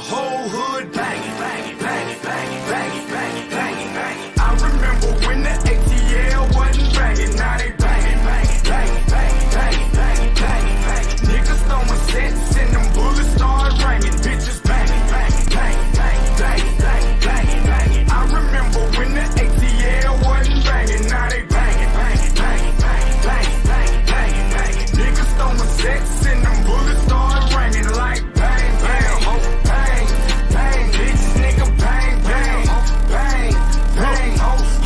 whole hood banging, banging, banging, banging, banging, banging, banging, banging. I remember when the ATL wasn't banging, now they banging, banging, banging, banging, banging, banging, banging, banging. Niggas throwing sets and them bullets start ringing, bitches banging, banging, banging, banging, banging, banging, banging, banging. I remember when the ATL wasn't banging, now they banging, banging, banging, banging, banging, banging, banging, banging. Niggas throwing sets and them bullets start ringing like bang, bang, bang, bang, bitches, nigga, bang, bang, bang, bang.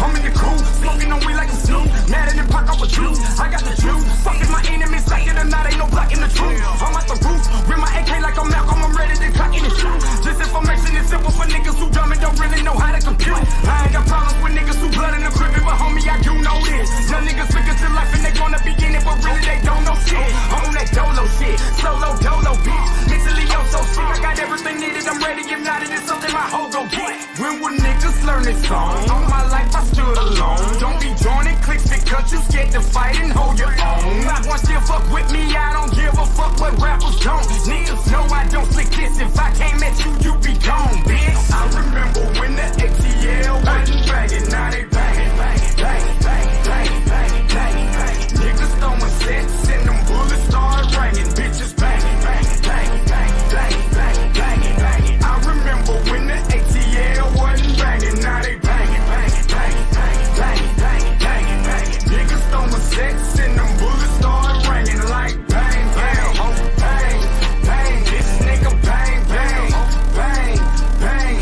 I'm in the cool, smoking on weed like a snoop. Mad at the park off a juice. I got the juice. Fucking my enemies like it or not, ain't no blocking the truth. I'm at the roof, with my AK like I'm Malcolm, I'm ready to cut in the shoe. This information is simple for niggas who dumb and don't really know how to compute. I ain't got problems with niggas who blood in the crib, but homie, I do know this. Young niggas figure to life and they wanna be in it, but really they don't know shit. I'm on that dolo shit, solo dolo bitch. Mentally I'm so sick, I got everything needed, I'm ready. If not, it is something my hoe gon' get. When will niggas learn this song? All my life I stood alone. Don't be joining cliques because you scared to fight and hold your own. Not one still fuck with me, I don't give a fuck what rappers don't. Niggas know I don't slick this. If I came at you, you be gone, bitch. I remember when the ATL wasn't banging, now they banging, banging, banging, banging, banging, banging, banging, banging. Niggas throwing sets and them bullets start ringing, bitches banging, banging, banging, banging, banging, banging, banging, banging. I remember when the ATL wasn't banging, now they banging, banging, banging, banging, banging, banging, banging, banging. Niggas throwing sets and them bullets start ringing like bang, bang, bang, bang, bitch, nigga, bang, bang, bang, bang,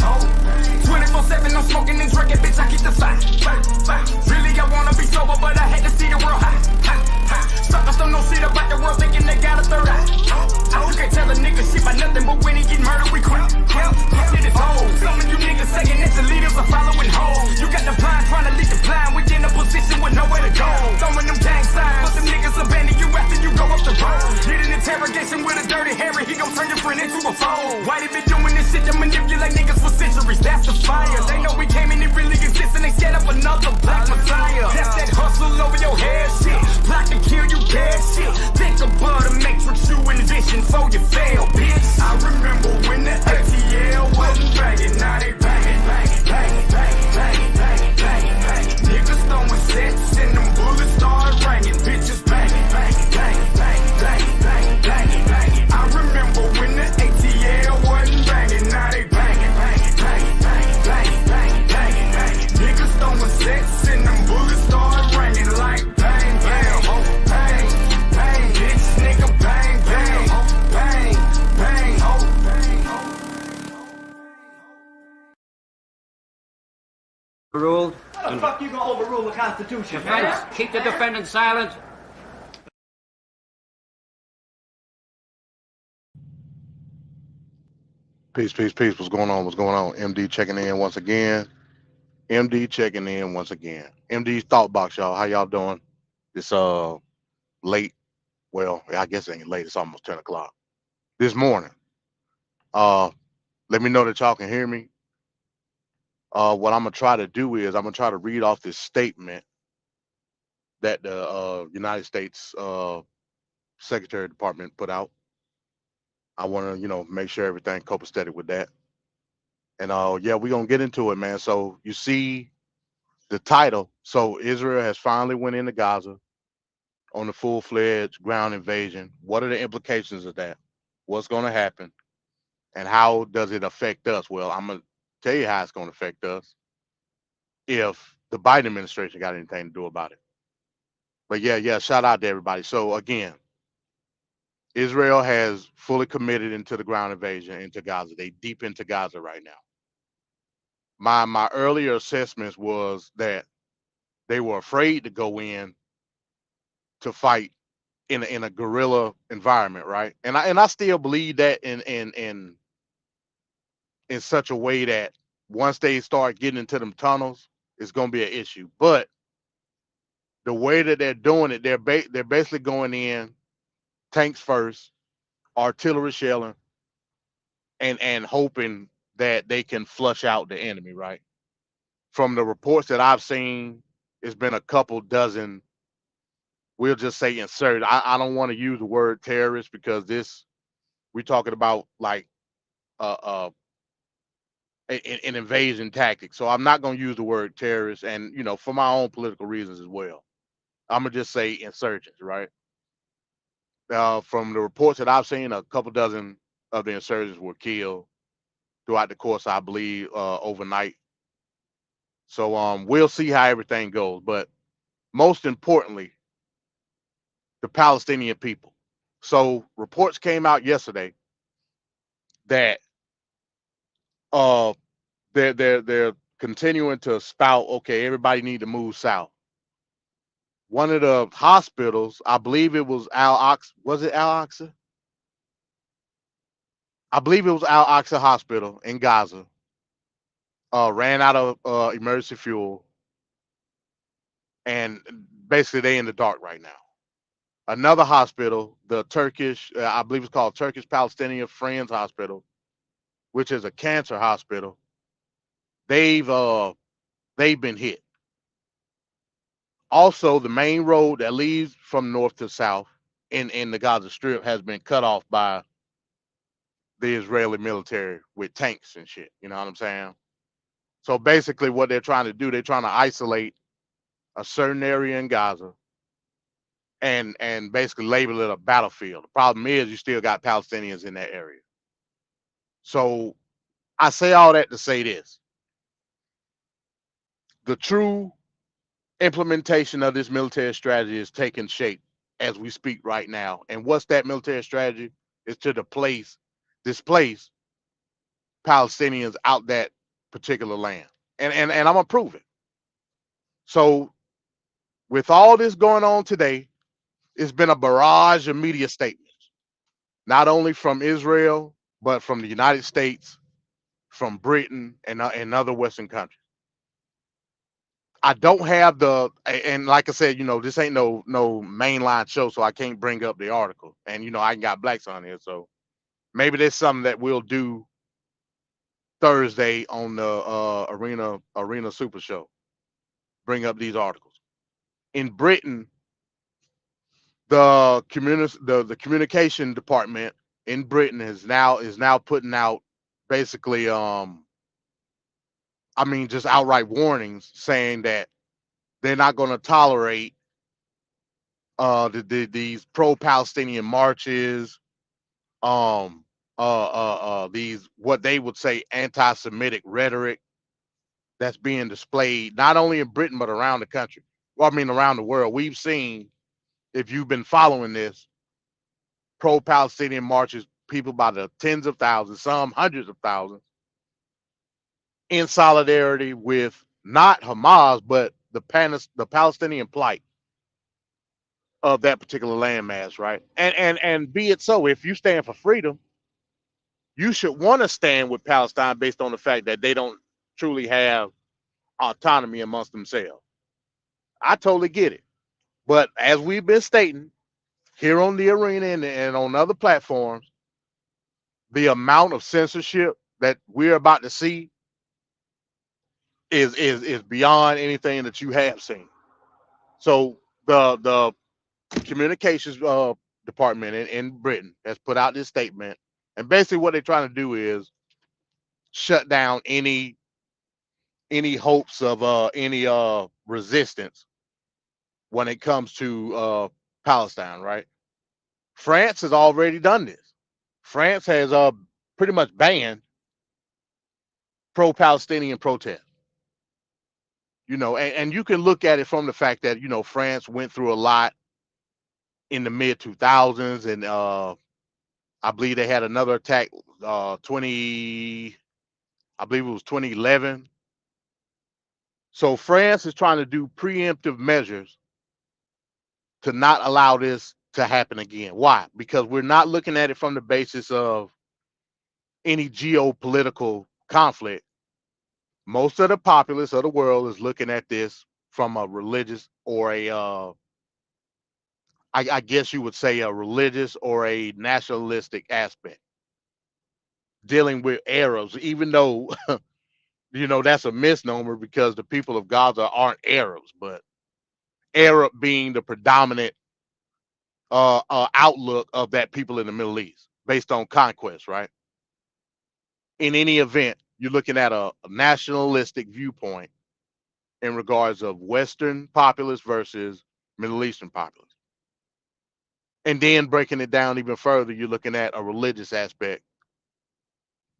24/7, I'm smoking and drinking, bitch, I keep the fire, fire, fire. Really, I wanna be sober, but I had to see the world high, high, high. Suckers don't know shit about the world, thinking they got a third eye. You can't tell a nigga shit by nothing, but when he get murdered, we cry. Hell, shit is old. Some of you niggas saying that the leaders are following hoes. You got the blind trying to lead the blind, we in a position with nowhere to go. Throwing them gang signs, but them niggas abandon you after you go up the road. Get an interrogation with a dirty Harry, he gon' turn your friend into a foe. Why they been doing this shit to manipulate niggas for centuries? That's the fire. They know we came and it really exists and they set up another black messiah. That's that hustle over your head shit. Plot to kill you dead shit. Think about the matrix you envision for you fail, bitch. I remember when the ATL wasn't banging, now they banging, banging, banging, banging, banging, banging, banging, banging. Niggas throwing sets and them bullets start ringing, bitches banging, banging, banging, banging, banging, banging, banging, banging. I remember when the ATL wasn't banging, now they banging, banging, banging, banging, banging, banging, banging, banging. Niggas throwing sets and them bullets start ringing like bang, bang, bang, bang, bitch, nigga, bang, bang, bang, bang, bang. Ruled. How the fuck you gonna overrule the Constitution, man? Defense, keep the defendant silent. Peace, peace, peace. What's going on? What's going on? MD checking in once again. MD checking in once again. MD's Thought Box, y'all. How y'all doing? It's late. Well, I guess it ain't late. It's almost 10 o'clock this morning. Let me know that y'all can hear me. What I'm gonna try to do is I'm gonna try to read off this statement that the United States Secretary of Department put out. I want to, make sure everything copacetic with that. And yeah, we're gonna get into it, man. So you see the title. So Israel has finally went into Gaza on the full-fledged ground invasion. What are the implications of that? What's gonna happen? And how does it affect us? Well, I'm gonna tell you how it's gonna affect us if the Biden administration got anything to do about it. But yeah, shout out to everybody. So again, Israel has fully committed into the ground invasion into Gaza. They deep into Gaza right now. My earlier assessments was that they were afraid to go in to fight in a guerrilla environment, right? And I still believe that in such a way that once they start getting into them tunnels, it's gonna be an issue. But the way that they're doing it, they're basically going in tanks first, artillery shelling, and hoping that they can flush out the enemy, right? From the reports that I've seen, it's been a couple dozen, we'll just say insurgent. I don't want to use the word terrorist because we're talking about like an invasion tactic. So I'm not going to use the word terrorist, and for my own political reasons as well. I'm gonna just say insurgents, right? From the reports that I've seen, a couple dozen of the insurgents were killed throughout the course, I believe, overnight. So we'll see how everything goes. But most importantly, the Palestinian people. So reports came out yesterday that uh they're continuing to spout, okay, everybody need to move south. One of the hospitals, I believe it was Al-Aqsa, was it Al-Aqsa? I believe it was Al-Aqsa Hospital in Gaza, ran out of emergency fuel, and basically they in the dark right now. Another hospital, the Turkish, I believe it's called Turkish Palestinian Friends Hospital, which is a cancer hospital. They've been hit. Also, the main road that leads from north to south in the Gaza Strip has been cut off by the Israeli military with tanks and shit. You know what I'm saying? So basically, what they're trying to do, they're trying to isolate a certain area in Gaza and basically label it a battlefield. The problem is you still got Palestinians in that area. So I say all that to say this. The true implementation of this military strategy is taking shape as we speak right now. And what's that military strategy? Is to displace Palestinians out that particular land. And I'm gonna prove it. So with all this going on today, it's been a barrage of media statements, not only from Israel, but from the United States, from Britain, and other Western countries. I don't have and like I said, this ain't no mainline show, so I can't bring up the article. And I got blacks on here, so maybe there's something that we'll do Thursday on the Arena Super Show. Bring up these articles. In Britain, the communication department in Britain is now putting out basically I mean just outright warnings saying that they're not going to tolerate these pro-Palestinian marches, these what they would say anti-Semitic rhetoric that's being displayed not only in Britain but around the country. Well, I mean around the world. We've seen, if you've been following this, pro-Palestinian marches, people by the tens of thousands, some hundreds of thousands, in solidarity with not Hamas but the Palestinian plight of that particular landmass, right? And be it so, if you stand for freedom, you should want to stand with Palestine based on the fact that they don't truly have autonomy amongst themselves. I totally get it. But as we've been stating here on the arena and on other platforms, the amount of censorship that we're about to see is beyond anything that you have seen. So the communications department in Britain has put out this statement, and basically what they're trying to do is shut down any hopes of any resistance when it comes to Palestine, right? France has already done this. France has pretty much banned pro-Palestinian protests. And you can look at it from the fact that France went through a lot in the mid 2000s, and I believe they had another attack 20, I believe it was 2011. So France is trying to do preemptive measures to not allow this to happen again. Why? Because we're not looking at it from the basis of any geopolitical conflict. Most of the populace of the world is looking at this from a religious or I guess you would say a religious or a nationalistic aspect, dealing with Arabs, even though that's a misnomer because the people of Gaza aren't Arabs, but Arab being the predominant outlook of that people in the Middle East based on conquest, right? In any event, you're looking at a nationalistic viewpoint in regards of Western populace versus Middle Eastern populace. And then breaking it down even further, you're looking at a religious aspect,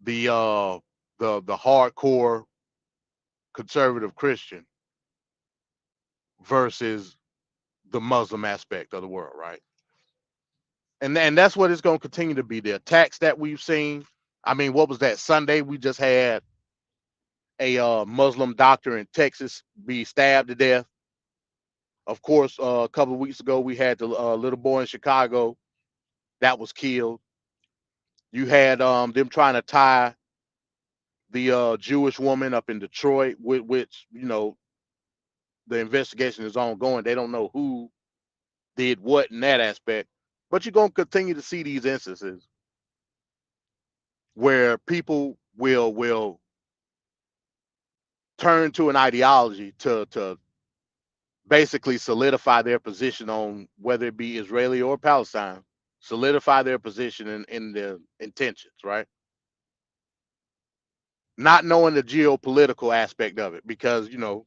the the hardcore conservative Christian versus the Muslim aspect of the world, right? And that's what it's going to continue to be. The attacks that we've seen. I mean, what was that Sunday? We just had a Muslim doctor in Texas be stabbed to death. Of course, a couple of weeks ago, we had the little boy in Chicago that was killed. You had them trying to tie the Jewish woman up in Detroit, which, you know, the investigation is ongoing. They don't know who did what in that aspect. But you're going to continue to see these instances where people will turn to an ideology to basically solidify their position on whether it be Israeli or Palestine, solidify their position in their intentions, right? Not knowing the geopolitical aspect of it, because, you know,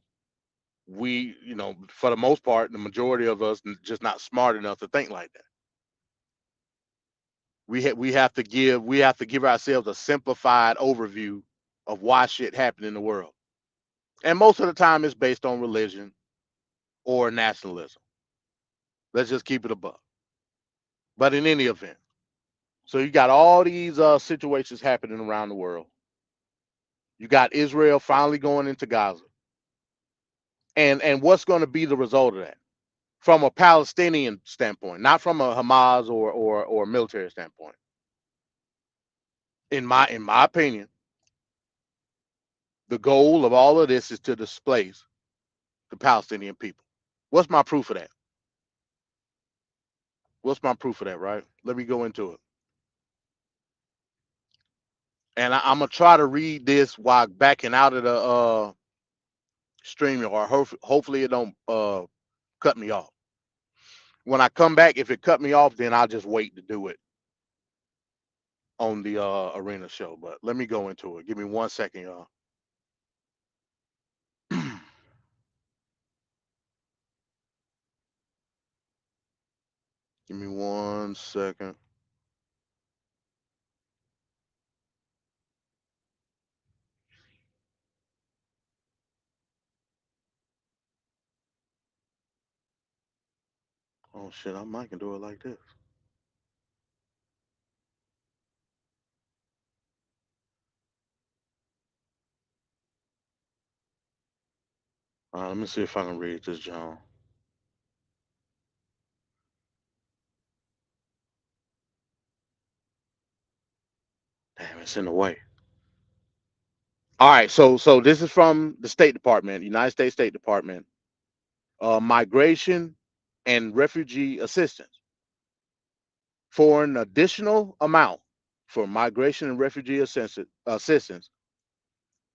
we, you know, for the most part, the majority of us just not smart enough to think like that. We have to give ourselves a simplified overview of why shit happened in the world. And most of the time it's based on religion or nationalism. Let's just keep it above. But in any event, so you got all these situations happening around the world. You got Israel finally going into Gaza. And what's going to be the result of that? From a Palestinian standpoint, not from a Hamas or military standpoint. In my opinion, the goal of all of this is to displace the Palestinian people. What's my proof of that? What's my proof of that, right? Let me go into it. And I'm gonna try to read this while backing out of the streaming, or hopefully it don't cut me off. When I come back, if it cut me off, then I'll just wait to do it on the arena show. But let me go into it. Give me 1 second, y'all. Give me 1 second. Oh shit, I might can do it like this. All right, let me see if I can read this, John. Damn, it's in the way. All right, so this is from the State Department, United States State Department, migration and refugee assistance. For an additional amount for migration and refugee assistance,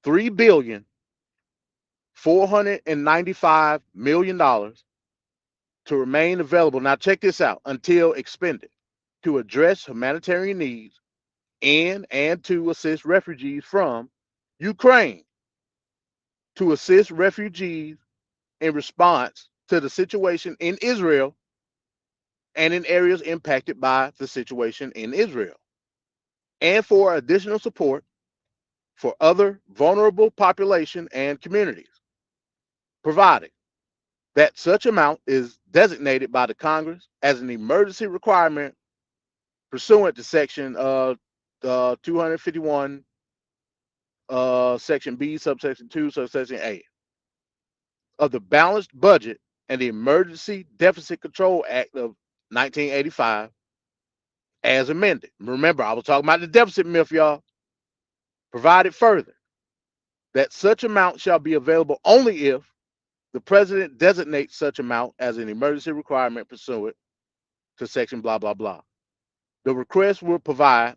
$3,495,000,000 to remain available. Now check this out, until expended, to address humanitarian needs and to assist refugees from Ukraine, to assist refugees in response to the situation in Israel and in areas impacted by the situation in Israel, and for additional support for other vulnerable population and communities, provided that such amount is designated by the Congress as an emergency requirement pursuant to Section 251, Section B, subsection 2, subsection A of the Balanced Budget and the Emergency Deficit Control Act of 1985 as amended. Remember, I was talking about the deficit myth, y'all. Provided further that such amount shall be available only if the president designates such amount as an emergency requirement pursuant to section blah, blah, blah. The request will provide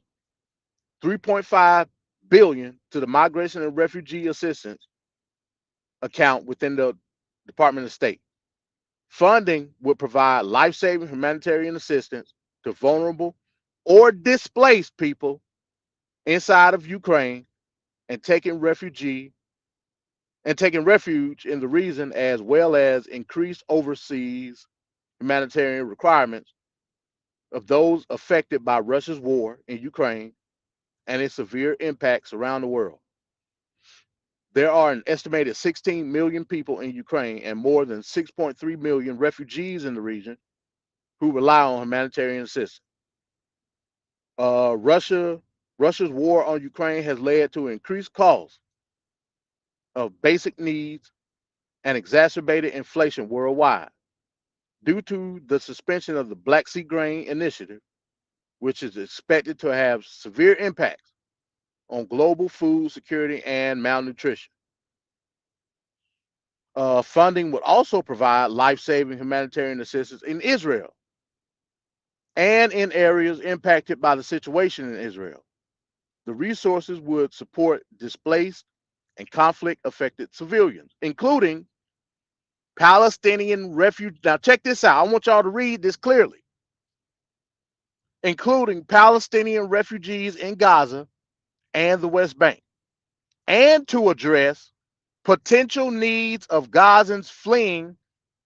$3.5 billion to the Migration and Refugee Assistance account within the Department of State. Funding would provide life-saving humanitarian assistance to vulnerable or displaced people inside of Ukraine and taking refuge in the region, as well as increased overseas humanitarian requirements of those affected by Russia's war in Ukraine and its severe impacts around the world. There are an estimated 16 million people in Ukraine and more than 6.3 million refugees in the region who rely on humanitarian assistance. Russia's war on Ukraine has led to increased costs of basic needs and exacerbated inflation worldwide due to the suspension of the Black Sea Grain Initiative, which is expected to have severe impacts on global food security and malnutrition. Funding would also provide life-saving humanitarian assistance in Israel and in areas impacted by the situation in Israel. The resources would support displaced and conflict-affected civilians, including Palestinian refugees. Now, check this out. I want y'all to read this clearly. Including Palestinian refugees in Gaza and the West Bank, and to address potential needs of Gazans fleeing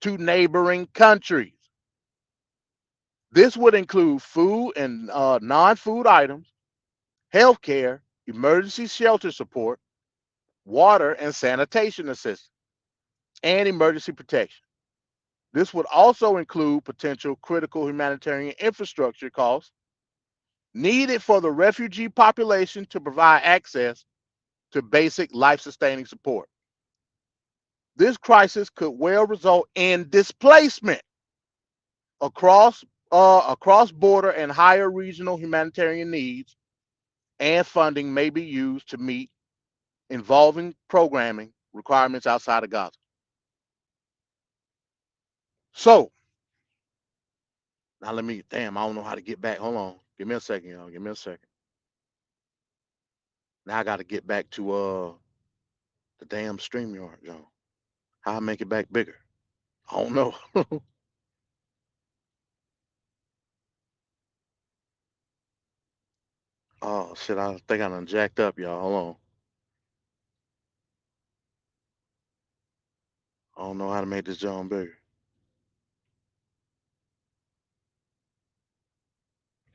to neighboring countries. This would include food and non-food items, healthcare, emergency shelter support, water and sanitation assistance, and emergency protection. This would also include potential critical humanitarian infrastructure costs needed for the refugee population to provide access to basic life-sustaining support. This crisis could well result in displacement across border and higher regional humanitarian needs, and funding may be used to meet involving programming requirements outside of Gaza. So now I don't know how to get back. Hold on. Give me a second, y'all. Give me a second. Now I got to get back to the damn StreamYard, y'all. How I make it back bigger? I don't know. Oh shit, I think I done jacked up, y'all. Hold on. I don't know how to make this joint bigger.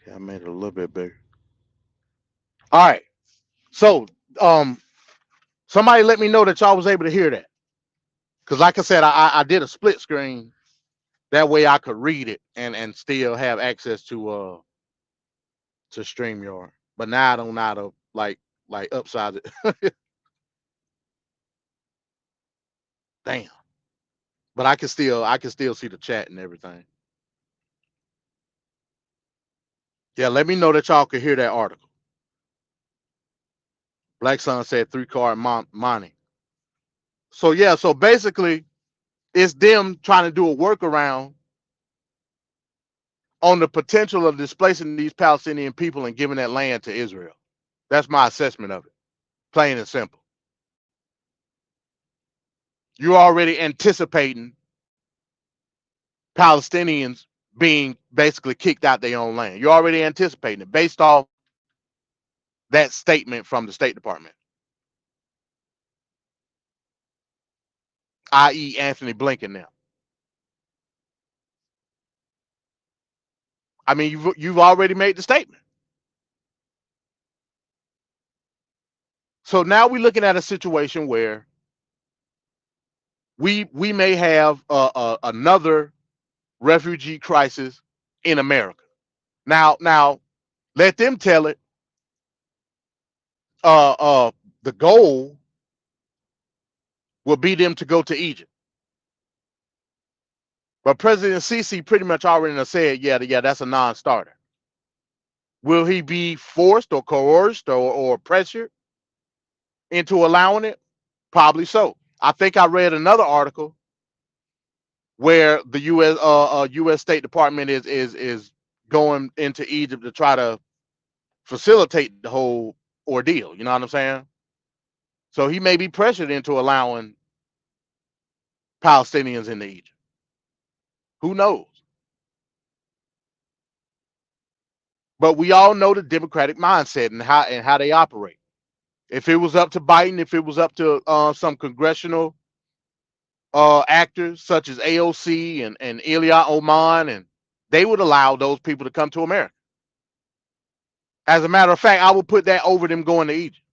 Okay, I made it a little bit bigger. All right. So somebody let me know that y'all was able to hear that. Cause like I said, I did a split screen. That way I could read it and still have access to StreamYard. But now I don't know how to like upsize it. Damn. But I can still see the chat and everything. Yeah, let me know that y'all could hear that article. Black Sun said 3-card mining. So yeah, so basically it's them trying to do a workaround on the potential of displacing these Palestinian people and giving that land to Israel. That's my assessment of it. Plain and simple. You're already anticipating Palestinians being basically kicked out their own land. You're already anticipating it based off that statement from the State Department, i.e. Anthony Blinken now. I mean, you've already made the statement. So now we're looking at a situation where we may have another refugee crisis in America. Now, let them tell it. The goal will be them to go to Egypt, but President Sisi pretty much already said, yeah, that's a non-starter. Will he be forced or coerced or pressured into allowing it? Probably so. I think I read another article where the U.S. State Department is going into Egypt to try to facilitate the whole ordeal. You know what I'm saying? So he may be pressured into allowing Palestinians into Egypt. Who knows? But we all know the democratic mindset and how they operate. If it was up to Biden, if it was up to some congressional actors such as AOC and Ilya Oman, and they would allow those people to come to America. As a matter of fact, I would put that over them going to Egypt.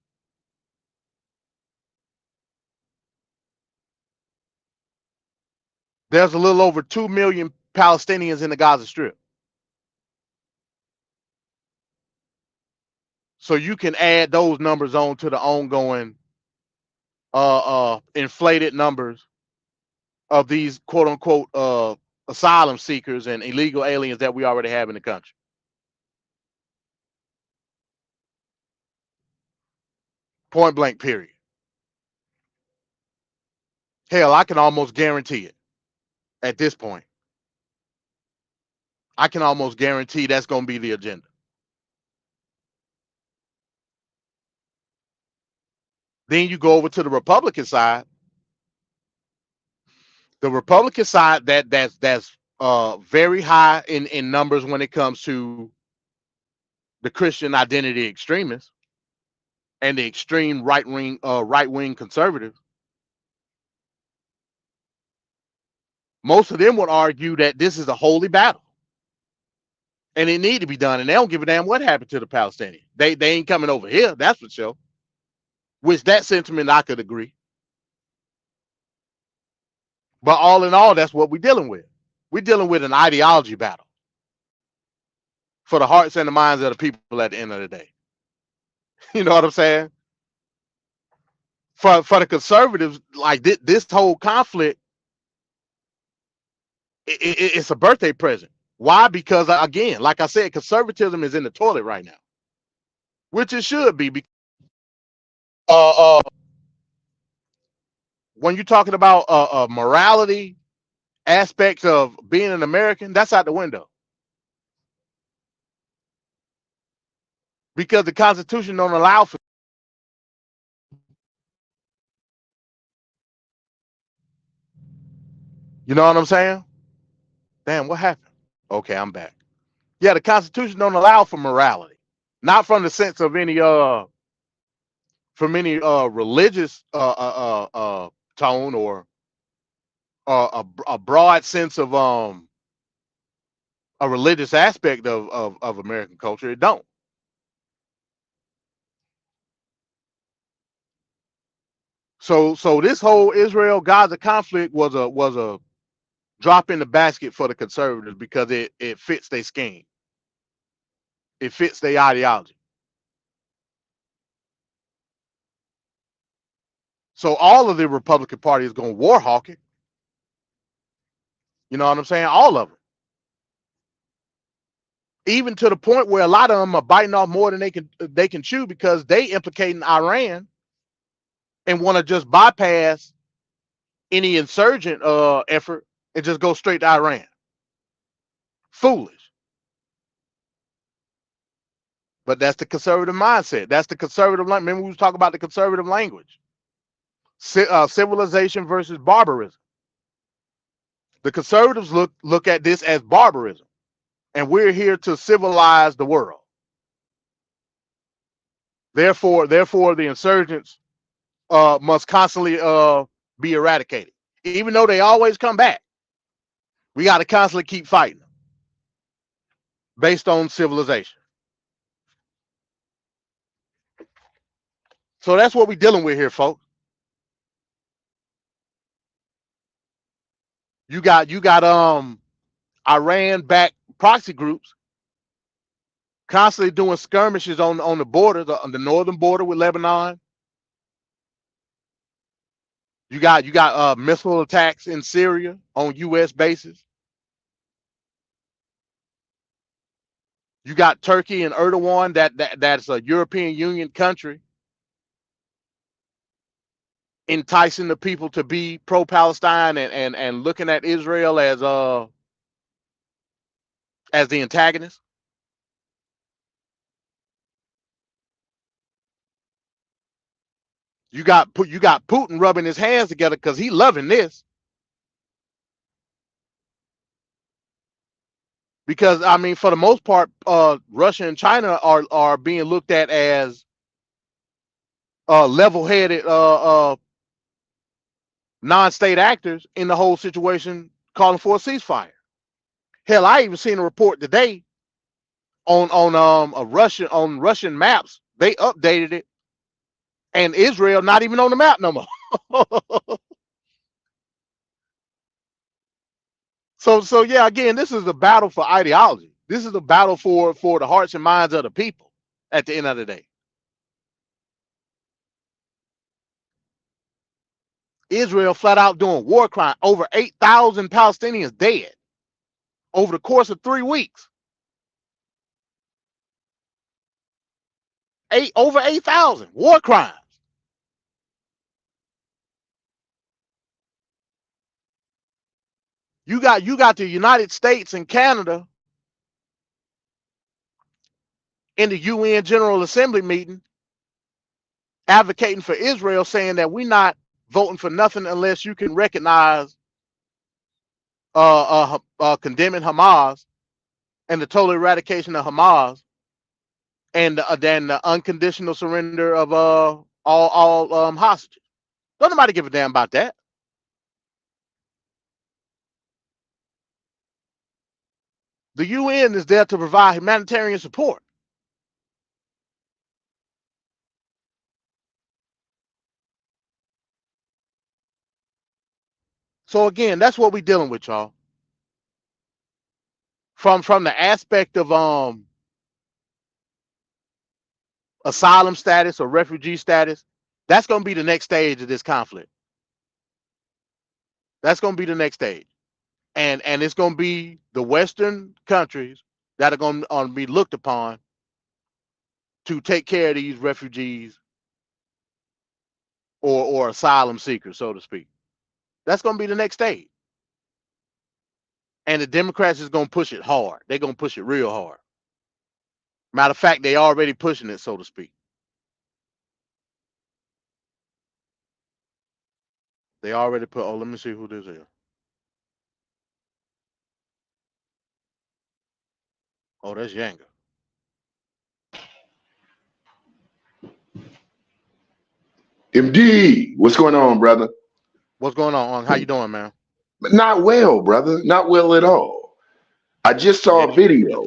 There's a little over 2 million Palestinians in the Gaza Strip. So you can add those numbers on to the ongoing inflated numbers of these quote unquote asylum seekers and illegal aliens that we already have in the country. Point blank, period. Hell, I can almost guarantee it at this point. I can almost guarantee that's going to be the agenda. Then you go over to the Republican side. The Republican side that's very high in numbers when it comes to the Christian identity extremists and the extreme right wing conservatives. Most of them would argue that this is a holy battle and it need to be done, and they don't give a damn what happened to the Palestinians. They ain't coming over here, that's for sure. Which that sentiment I could agree. But all in all, that's what we're dealing with. We're dealing with an ideology battle for the hearts and the minds of the people at the end of the day. You know what I'm saying? For the conservatives, like this whole conflict, it's a birthday present. Why? Because again, like I said, conservatism is in the toilet right now, which it should be. When you're talking about morality aspects of being an American, that's out the window. Because the Constitution don't allow for. You know what I'm saying? Damn, what happened? Okay, I'm back. Yeah, the Constitution don't allow for morality. Not from the sense of any from any religious tone or a broad sense of a religious aspect of American culture. It don't. So this whole Israel Gaza conflict was a drop in the basket for the conservatives because it fits their scheme. It fits their ideology. So all of the Republican Party is going to war hawk it. You know what I'm saying? All of them. Even to the point where a lot of them are biting off more than they can chew because they implicating Iran and want to just bypass any insurgent effort and just go straight to Iran. Foolish. But that's the conservative mindset. That's the conservative. Remember we was talking about the conservative language. Civilization versus barbarism. The conservatives look at this as barbarism, and we're here to civilize the world. Therefore, the insurgents must constantly be eradicated, even though they always come back. We got to constantly keep fighting them based on civilization. So that's what we're dealing with here, folks. You got Iran-backed proxy groups constantly doing skirmishes on the border, on the northern border with Lebanon. You got missile attacks in Syria on U.S. bases. You got Turkey and Erdogan, that's a European Union country, enticing the people to be pro-Palestine and looking at Israel as the antagonist. You got Putin rubbing his hands together because he's loving this. Because I mean, for the most part, Russia and China are being looked at as level-headed non-state actors in the whole situation calling for a ceasefire. Hell, I even seen a report today on Russian maps. They updated it, and Israel not even on the map no more. So yeah, again, this is a battle for ideology. This is a battle for the hearts and minds of the people at the end of the day. Israel flat out doing war crime. Over 8,000 Palestinians dead over the course of 3 weeks. Over 8,000 war crimes. You got the United States and Canada in the UN General Assembly meeting advocating for Israel, saying that we're not voting for nothing unless you can recognize condemning Hamas and the total eradication of Hamas and then the unconditional surrender of all hostages. Don't nobody give a damn about that. The UN is there to provide humanitarian support. So again, that's what we're dealing with, y'all. From the aspect of asylum status or refugee status, that's going to be the next stage of this conflict. That's going to be the next stage. And it's going to be the Western countries that are going to be looked upon to take care of these refugees or asylum seekers, so to speak. That's going to be the next stage. And the Democrats is going to push it hard. They're going to push it real hard. Matter of fact, they already pushing it, so to speak. They already put, oh, let me see who this is. Oh, that's Yanga. MD, what's going on, brother? What's going on? How you doing, man? Not well, brother. Not well at all. I just saw a video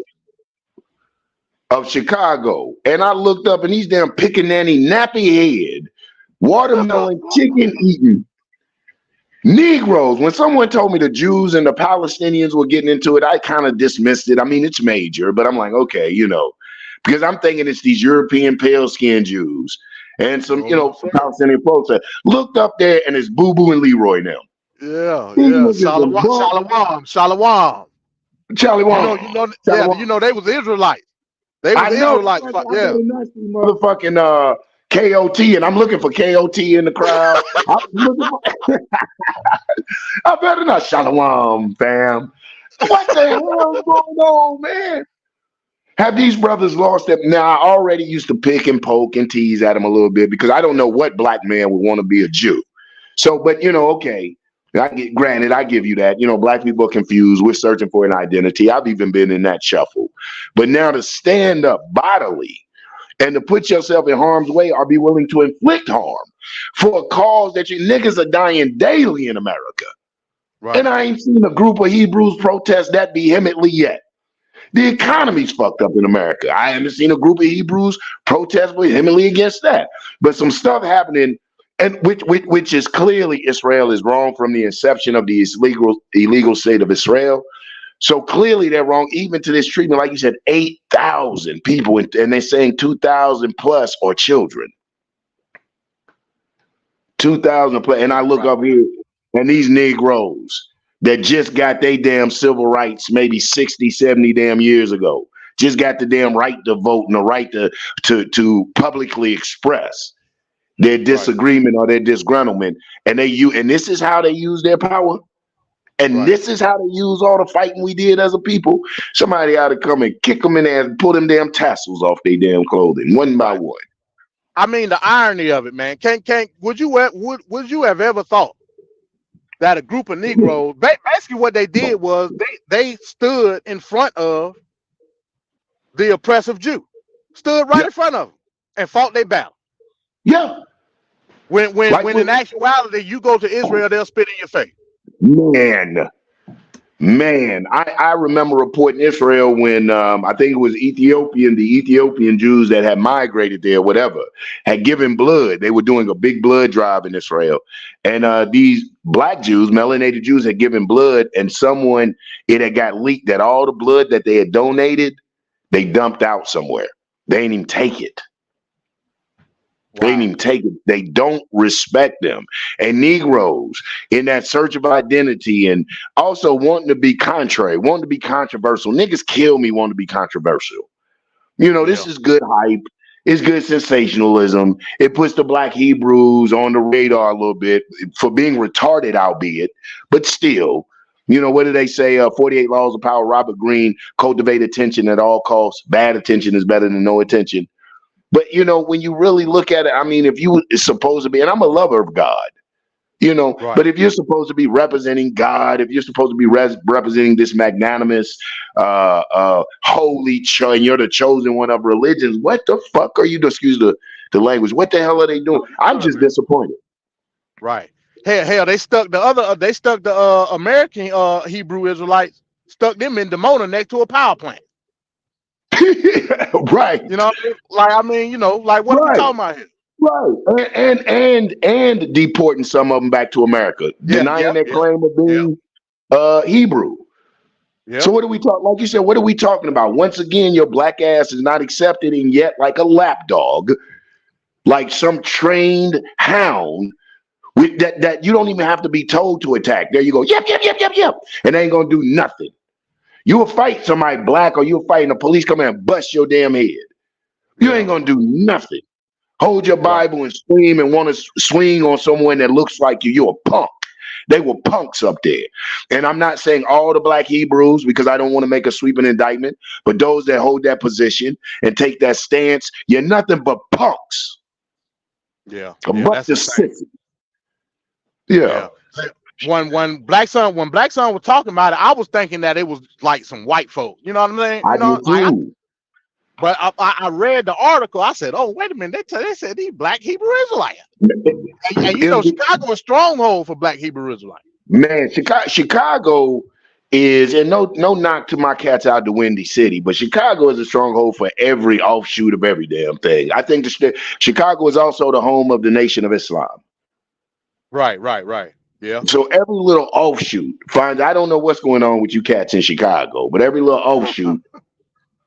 of Chicago, and I looked up, and these damn pickaninny, nappy head, watermelon, chicken eating Negroes. When someone told me the Jews and the Palestinians were getting into it, I kind of dismissed it. I mean, it's major, but I'm like, okay, because I'm thinking it's these European pale-skinned Jews and some, Palestinian folks that looked up there, and it's Boo Boo and Leroy now. Yeah. Shalom. Shalom. You know they was Israelites. They was Israelites. Yeah. Motherfucking KOT, and I'm looking for KOT in the crowd. I better not shalom, fam. What the hell is going on, man? Have these brothers lost them? Now, I already used to pick and poke and tease at them a little bit because I don't know what black man would want to be a Jew. So, but okay. Granted, I give you that. Black people are confused. We're searching for an identity. I've even been in that shuffle. But now to stand up bodily and to put yourself in harm's way or be willing to inflict harm for a cause that you niggas are dying daily in America. Right. And I ain't seen a group of Hebrews protest that vehemently yet. The economy's fucked up in America. I haven't seen a group of Hebrews protest vehemently against that. But some stuff happening, and which is clearly Israel is wrong from the inception of the illegal state of Israel. So clearly they're wrong, even to this treatment. Like you said, 8,000 people, and they're saying 2,000 plus are children. 2,000 plus, and I look up here, and these Negroes that just got their damn civil rights maybe 60, 70 damn years ago, just got the damn right to vote and the right to publicly express their disagreement or their disgruntlement, and this is how they use their power, and this is how they use all the fighting we did as a people. Somebody ought to come and kick them in the ass and pull them damn tassels off their damn clothing one by one. I mean, the irony of it, man. Would you have ever thought that a group of Negroes, basically what they did was they stood in front of the oppressive Jew, stood right in front of them and fought their battle. Yeah. When Like when in actuality you go to Israel, they'll spit in your face. Man, I remember reporting Israel when I think it was the Ethiopian Jews that had migrated there, whatever, had given blood. They were doing a big blood drive in Israel. And these black Jews, melanated Jews, had given blood, and it had got leaked that all the blood that they had donated, they dumped out somewhere. They didn't even take it. They didn't even take it. They don't respect them. And Negroes in that search of identity and also wanting to be contrary, wanting to be controversial. Niggas kill me wanting to be controversial. This is good hype. It's good sensationalism. It puts the black Hebrews on the radar a little bit for being retarded, albeit, but still. What do they say? 48 Laws of Power, Robert Greene, cultivate attention at all costs. Bad attention is better than no attention. But, when you really look at it, I mean, if you is supposed to be, and I'm a lover of God, Right. But if you're supposed to be representing God, if you're supposed to be representing this magnanimous, holy, and you're the chosen one of religions, what the fuck are you, excuse the language, what the hell are they doing? I'm just disappointed. Right. Hell, they stuck the American Hebrew Israelites, stuck them in Dimona next to a power plant. Right. Like what are we talking about here? Right. And deporting some of them back to America, denying their claim of being Hebrew. Yep. So what are we talking? Like you said, what are we talking about? Once again, your black ass is not accepted, and yet, like a lapdog, like some trained hound, with that you don't even have to be told to attack. There you go. Yep. And they ain't gonna do nothing. You will fight somebody black, or you'll fight and the police come in and bust your damn head. You ain't gonna do nothing. Hold your Bible and scream and want to swing on someone that looks like you. You're a punk. They were punks up there. And I'm not saying all the black Hebrews, because I don't want to make a sweeping indictment, but those that hold that position and take that stance, you're nothing but punks. Yeah. A bunch of sissy. Yeah. When Black Son was talking about it, I was thinking that it was like some white folk. You know what I'm saying? I do too. But I read the article. I said, "Oh, wait a minute! They said these black Hebrew Israelites." And Chicago is a stronghold for black Hebrew Israelites. Man, Chicago is, and no knock to my cats out the Windy City, but Chicago is a stronghold for every offshoot of every damn thing. I think Chicago is also the home of the Nation of Islam. Right. Yeah. So every little offshoot finds. I don't know what's going on with you cats in Chicago, but every little offshoot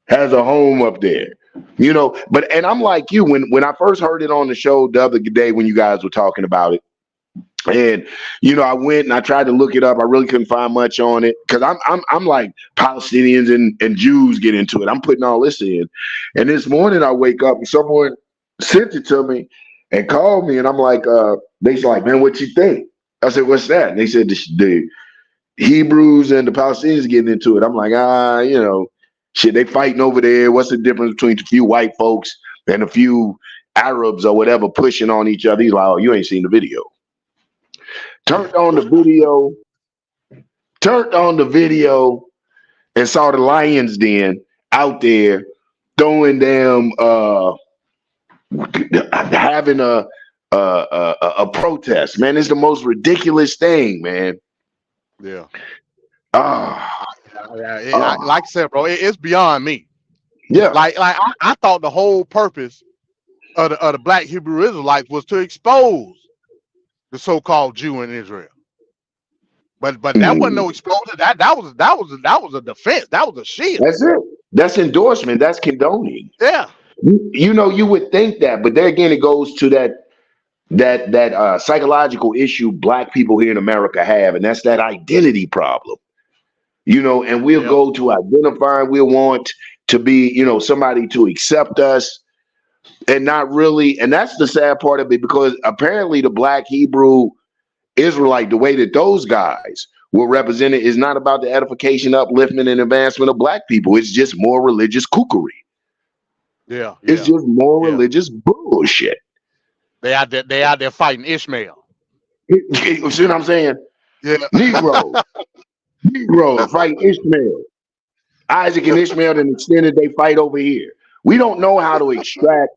has a home up there. And I'm like you, when I first heard it on the show the other day when you guys were talking about it, and I went and I tried to look it up. I really couldn't find much on it, because I'm like, Palestinians and Jews get into it. I'm putting all this in, and this morning I wake up and someone sent it to me and called me, and I'm like, they like, man, what you think? I said, what's that? And they said the Hebrews and the Palestinians getting into it. I'm like, shit, they fighting over there. What's the difference between a few white folks and a few Arabs or whatever pushing on each other? He's like, oh, you ain't seen the video. Turned on the video and saw the Lions Den out there throwing them, having a protest. Man, it's the most ridiculous thing, man. Yeah. Like I said, bro, it's beyond me. Yeah. Like I thought the whole purpose of the black Hebrew Israelites was to expose the so-called Jew in Israel. But that wasn't no exposure. That was a defense. That was a shield. That's it. That's endorsement. That's condoning. Yeah. You would think that, but there again, it goes to that psychological issue black people here in America have, and that's that identity problem. And we'll go to identify, we'll want to be, somebody to accept us, and not really. And that's the sad part of it, because apparently the black Hebrew Israelite, the way that those guys were represented, is not about the edification, upliftment, and advancement of black people. It's just more religious kookery. Yeah. It's just more religious bullshit. They out there fighting Ishmael. You see what I'm saying? Yeah. Negroes fighting Ishmael. Isaac and Ishmael, and extended they fight over here. We don't know how to extract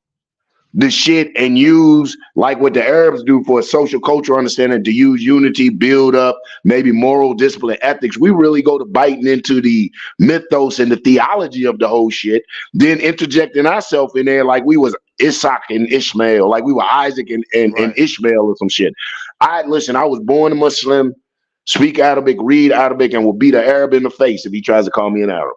the shit and use like what the Arabs do for a social cultural understanding, to use unity, build up, maybe moral discipline, ethics. We really go to biting into the mythos and the theology of the whole shit, then interjecting ourselves in there like we was Isaac and Ishmael, like we were Isaac and Ishmael or some shit. I was born a Muslim, speak Arabic, read Arabic, and will beat an Arab in the face if he tries to call me an Arab.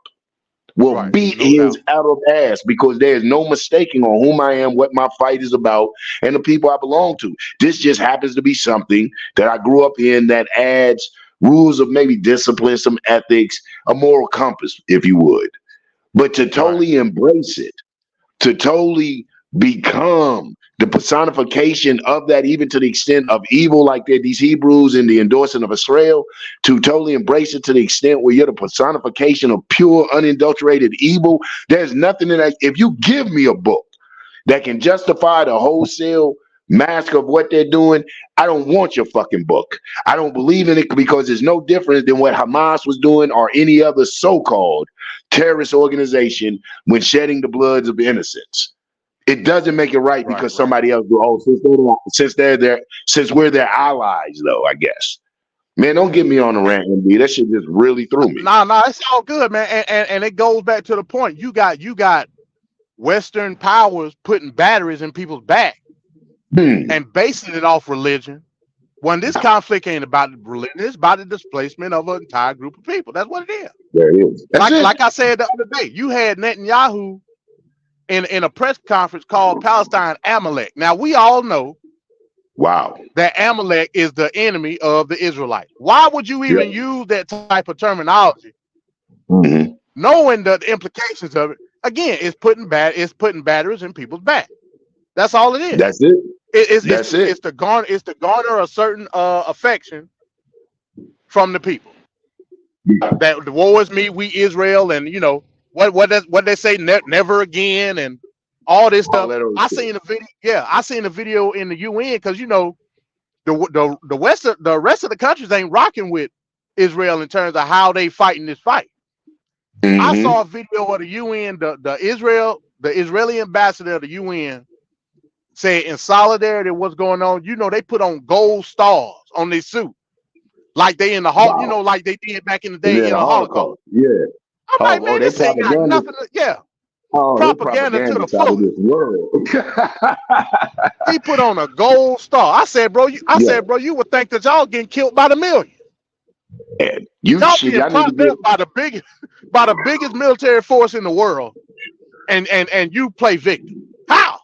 Will beat his Arab ass, because there's no mistaking on whom I am, what my fight is about, and the people I belong to. This just happens to be something that I grew up in that adds rules of maybe discipline, some ethics, a moral compass, if you would. But to totally embrace it, to totally become the personification of that, even to the extent of evil, like these Hebrews in the endorsing of Israel, to totally embrace it to the extent where you're the personification of pure, unadulterated evil. There's nothing in that. If you give me a book that can justify the wholesale mask of what they're doing, I don't want your fucking book. I don't believe in it, because it's no different than what Hamas was doing or any other so-called terrorist organization when shedding the bloods of innocents. It doesn't make it right because somebody else do. Oh, since we're their allies, though, I guess. Man, don't get me on the rant, MB. That shit just really threw me. No, it's all good, man. And it goes back to the point. You got Western powers putting batteries in people's back and basing it off religion. When this conflict ain't about religion, it's about the displacement of an entire group of people. That's what it is. There it is. Like I said the other day, you had Netanyahu in a press conference called Palestine Amalek. Now, we all know that Amalek is the enemy of the Israelites. Why would you even use that type of terminology, knowing the implications of it? Again, it's putting batteries in people's back. That's all it is. That's it. It's to garner a certain affection from the people. That the war is me, we Israel, and you know what they say, never again, and all this stuff. I seen a video in the UN, because you know the rest of the countries ain't rocking with Israel in terms of how they fighting this fight. I saw a video of the UN, the Israeli ambassador of the UN say, in solidarity with what's going on, you know, they put on gold stars on their suit, like they in the you know, like they did back in the day in the Holocaust. Yeah. I'm like, man, this ain't got nothing. Propaganda to the fullest. He put on a gold star. I said, bro, you would think that y'all getting killed by the million. And y'all being propped up by the biggest military force in the world, and you play victim. How?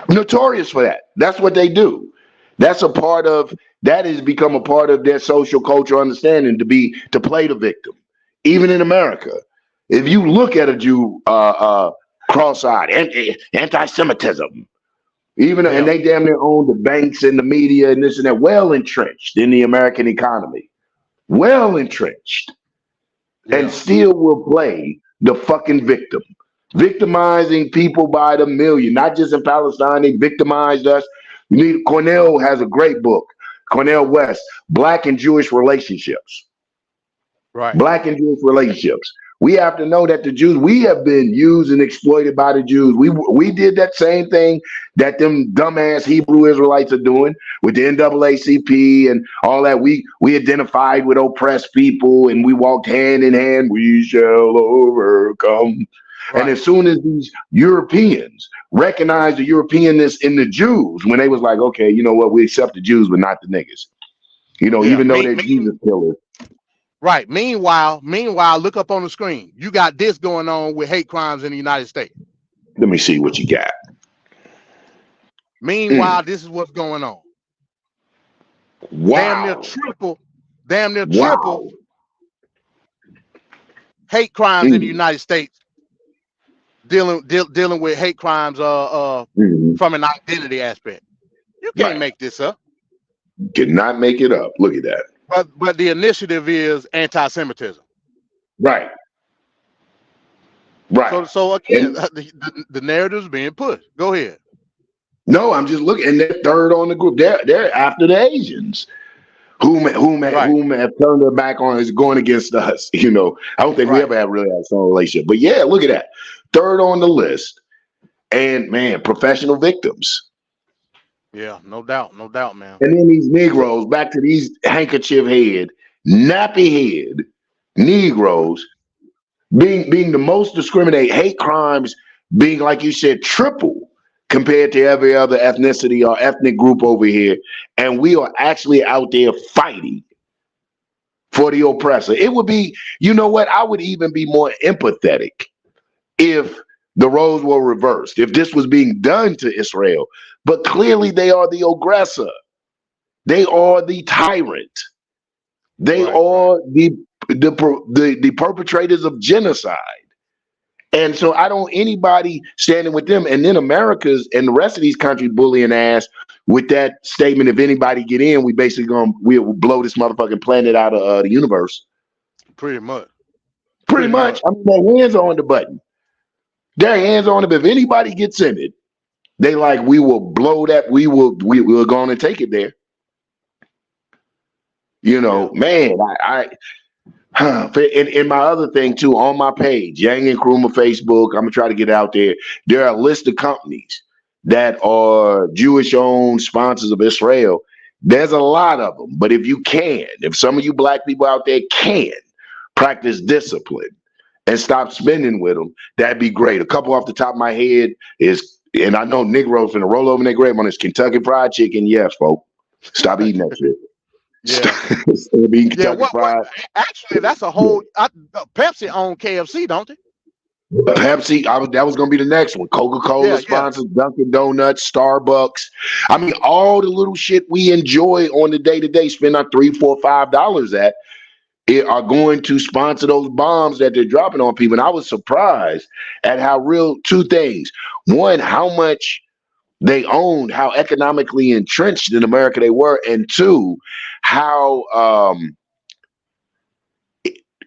Notorious for that. That's what they do. That has become a part of their social cultural understanding, to play the victim. Even in America, if you look at a Jew cross-eyed, anti-Semitism, and they damn near own the banks and the media and this and that, well entrenched in the American economy, and still will play the fucking victim, victimizing people by the million. Not just in Palestine, they victimized us. Cornell has a great book, Cornell West, Black and Jewish Relationships. Black and Jewish relationships. We have to know that the Jews, we have been used and exploited by the Jews. We did that same thing that them dumbass Hebrew Israelites are doing with the NAACP and all that. We identified with oppressed people, and we walked hand in hand. We shall overcome. And as soon as these Europeans recognized the Europeanness in the Jews, when they was like, okay, you know what, we accept the Jews, but not the niggas. You know, even though they're Jesus killers. Right. Meanwhile, look up on the screen. You got this going on with hate crimes in the United States. Let me see what you got. Meanwhile, this is what's going on. Wow. Damn near triple hate crimes in the United States. Dealing with hate crimes from an identity aspect. You can't make this up. Cannot make it up. Look at that. But the initiative is anti-Semitism. Right. So again, the narrative's being pushed. Go ahead. No, I'm just looking, and they're third on the group. They're after the Asians, whom have turned their back on, is going against us. You know, I don't think we ever have really had a strong relationship. But yeah, look at that. Third on the list. and man, professional victims. Yeah, no doubt, man. And then these Negroes, back to these handkerchief head, nappy head Negroes being the most discriminate, hate crimes being, like you said, triple compared to every other ethnicity or ethnic group over here. And we are actually out there fighting for the oppressor. It would be, you know what? I would even be more empathetic if the roles were reversed, if this was being done to Israel. But clearly they are the aggressor. They are the tyrant. They are the perpetrators of genocide. And so I don't anybody standing with them. And then America's and the rest of these countries bullying ass with that statement, if anybody get in, we'll blow this motherfucking planet out of the universe. Pretty much. Pretty much. I mean, their hands are on the button. Their hands on it. But if anybody gets in it, they like, we will blow that. We're going to take it there. You know, man, and my other thing too, on my page, Yang and Kruma Facebook, I'm gonna try to get out there. There are a list of companies that are Jewish-owned sponsors of Israel. There's a lot of them, but if some of you black people out there can practice discipline and stop spending with them, that'd be great. A couple off the top of my head is, and I know Negroes finna roll over their grave on this Kentucky Fried Chicken. Yes, folks, stop eating that shit. Actually, that's a whole. Pepsi own KFC, don't they? Pepsi, that was going to be the next one. Coca-Cola sponsors, Dunkin' Donuts, Starbucks. I mean, all the little shit we enjoy on the day-to-day, spend our $3, $4, $5 at, are going to sponsor those bombs that they're dropping on people. And I was surprised at how two things. One, how much they owned, how economically entrenched in America they were, and two, how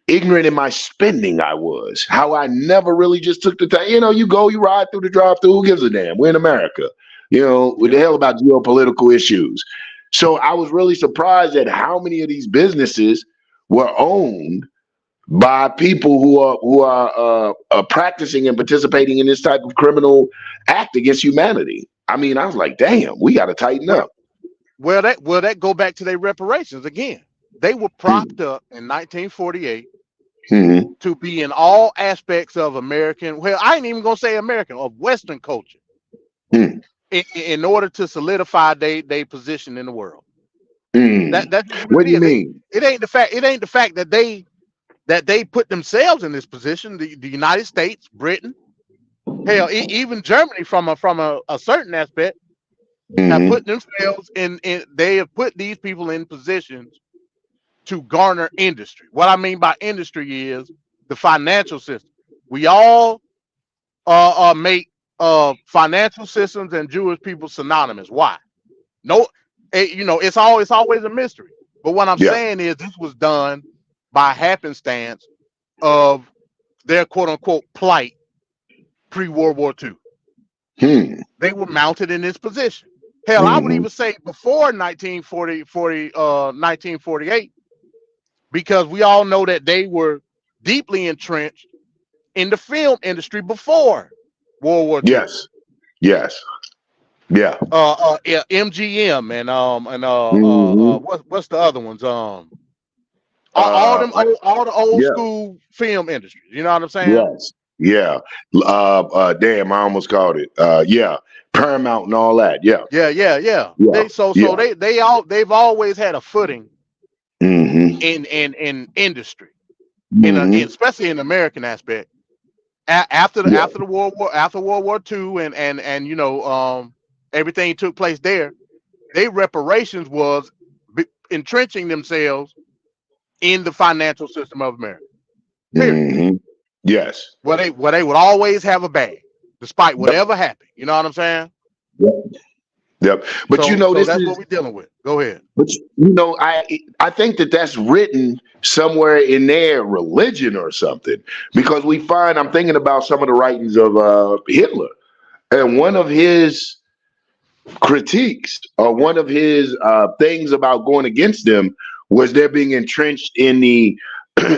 ignorant in my spending I was, how I never really just took the time. You know, you ride through the drive-through, who gives a damn? We're in America, you know, with the hell about geopolitical issues. So I was really surprised at how many of these businesses were owned by people who are practicing and participating in this type of criminal act against humanity. I mean, I was like, damn, we got to tighten up. Well, that go back to their reparations again. They were propped up in 1948 to be in all aspects of American. Well, I ain't even gonna say American, of Western culture, in order to solidify their position in the world. That's what do you mean? It ain't the fact that they put themselves in this position. The United States, Britain, hell, even Germany, from a certain aspect, have put themselves in. They have put these people in positions to garner industry. What I mean by industry is the financial system. We all make financial systems and Jewish people synonymous. Why? No, it's always a mystery. But what I'm saying is this was done by happenstance of their quote unquote plight pre-World War II. They were mounted in this position. Hell, I would even say before 1948, because we all know that they were deeply entrenched in the film industry before World War II. Yes. Yeah. MGM and what's the other ones? All the old school film industries. You know what I'm saying? Yes. Yeah. Damn, I almost called it. Paramount and all that. Yeah. They've always had a footing in industry, especially in the American aspect. After World War II and everything took place there, their reparations was entrenching themselves in the financial system of America. Yes. Well, they would always have a bag, despite whatever happened. You know what I'm saying? Yep. But that's what we're dealing with. Go ahead. But I think that's written somewhere in their religion or something, because I'm thinking about some of the writings of Hitler, and one of his critiques or one of his things about going against them was they're being entrenched in the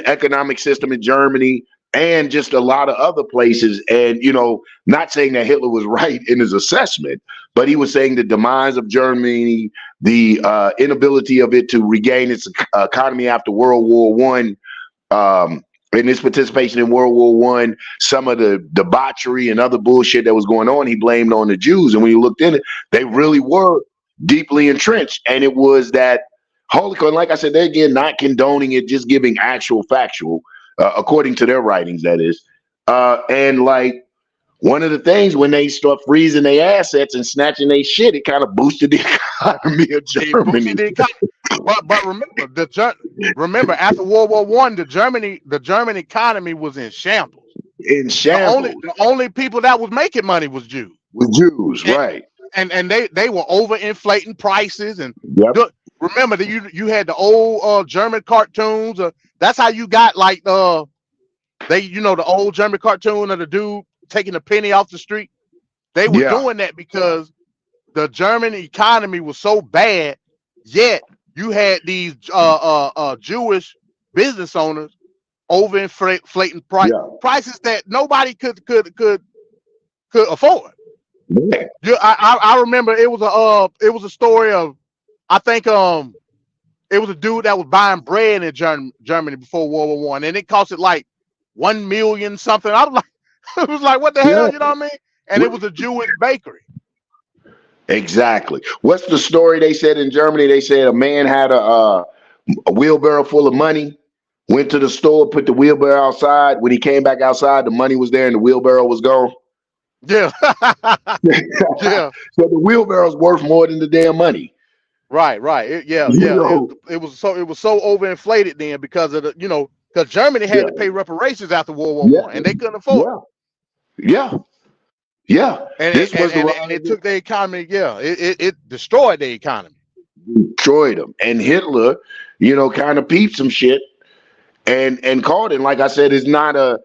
economic system in Germany, and just a lot of other places. And, not saying that Hitler was right in his assessment, but he was saying the demise of Germany, the inability of it to regain its economy after World War One, and its participation in World War One, some of the debauchery and other bullshit that was going on, he blamed on the Jews. And when you looked in it, they really were deeply entrenched. And it was that Holocaust. Like I said, they're again not condoning it, just giving actual factual, according to their writings, that is. And like one of the things when they start freezing their assets and snatching their shit, it kind of boosted the economy of Germany. But remember, after World War One, the German economy was in shambles. The only people that was making money was Jews. With Jews, right? And they were overinflating prices. And remember that you had the old German cartoons. That's how you got like the old German cartoon of the dude taking a penny off the street. They were doing that because the German economy was so bad. Yet you had these Jewish business owners overinflating prices that nobody could afford. Yeah. I remember it was a story of, I think it was a dude that was buying bread in Germany before World War One, and it costed like 1 million something. I was like, it was like, what the hell, you know what I mean? And it was a Jewish bakery. Exactly. What's the story they said in Germany? They said a man had a wheelbarrow full of money, went to the store, put the wheelbarrow outside. When he came back outside, the money was there and the wheelbarrow was gone. Yeah. Yeah. So the wheelbarrow's worth more than the damn money. Right. It was so overinflated then because of because Germany had to pay reparations after World War One, and they couldn't afford it. Yeah. And it took their economy. Yeah, it destroyed their economy. Destroyed them. And Hitler, kind of peeped some shit and called it. And like I said, it's not a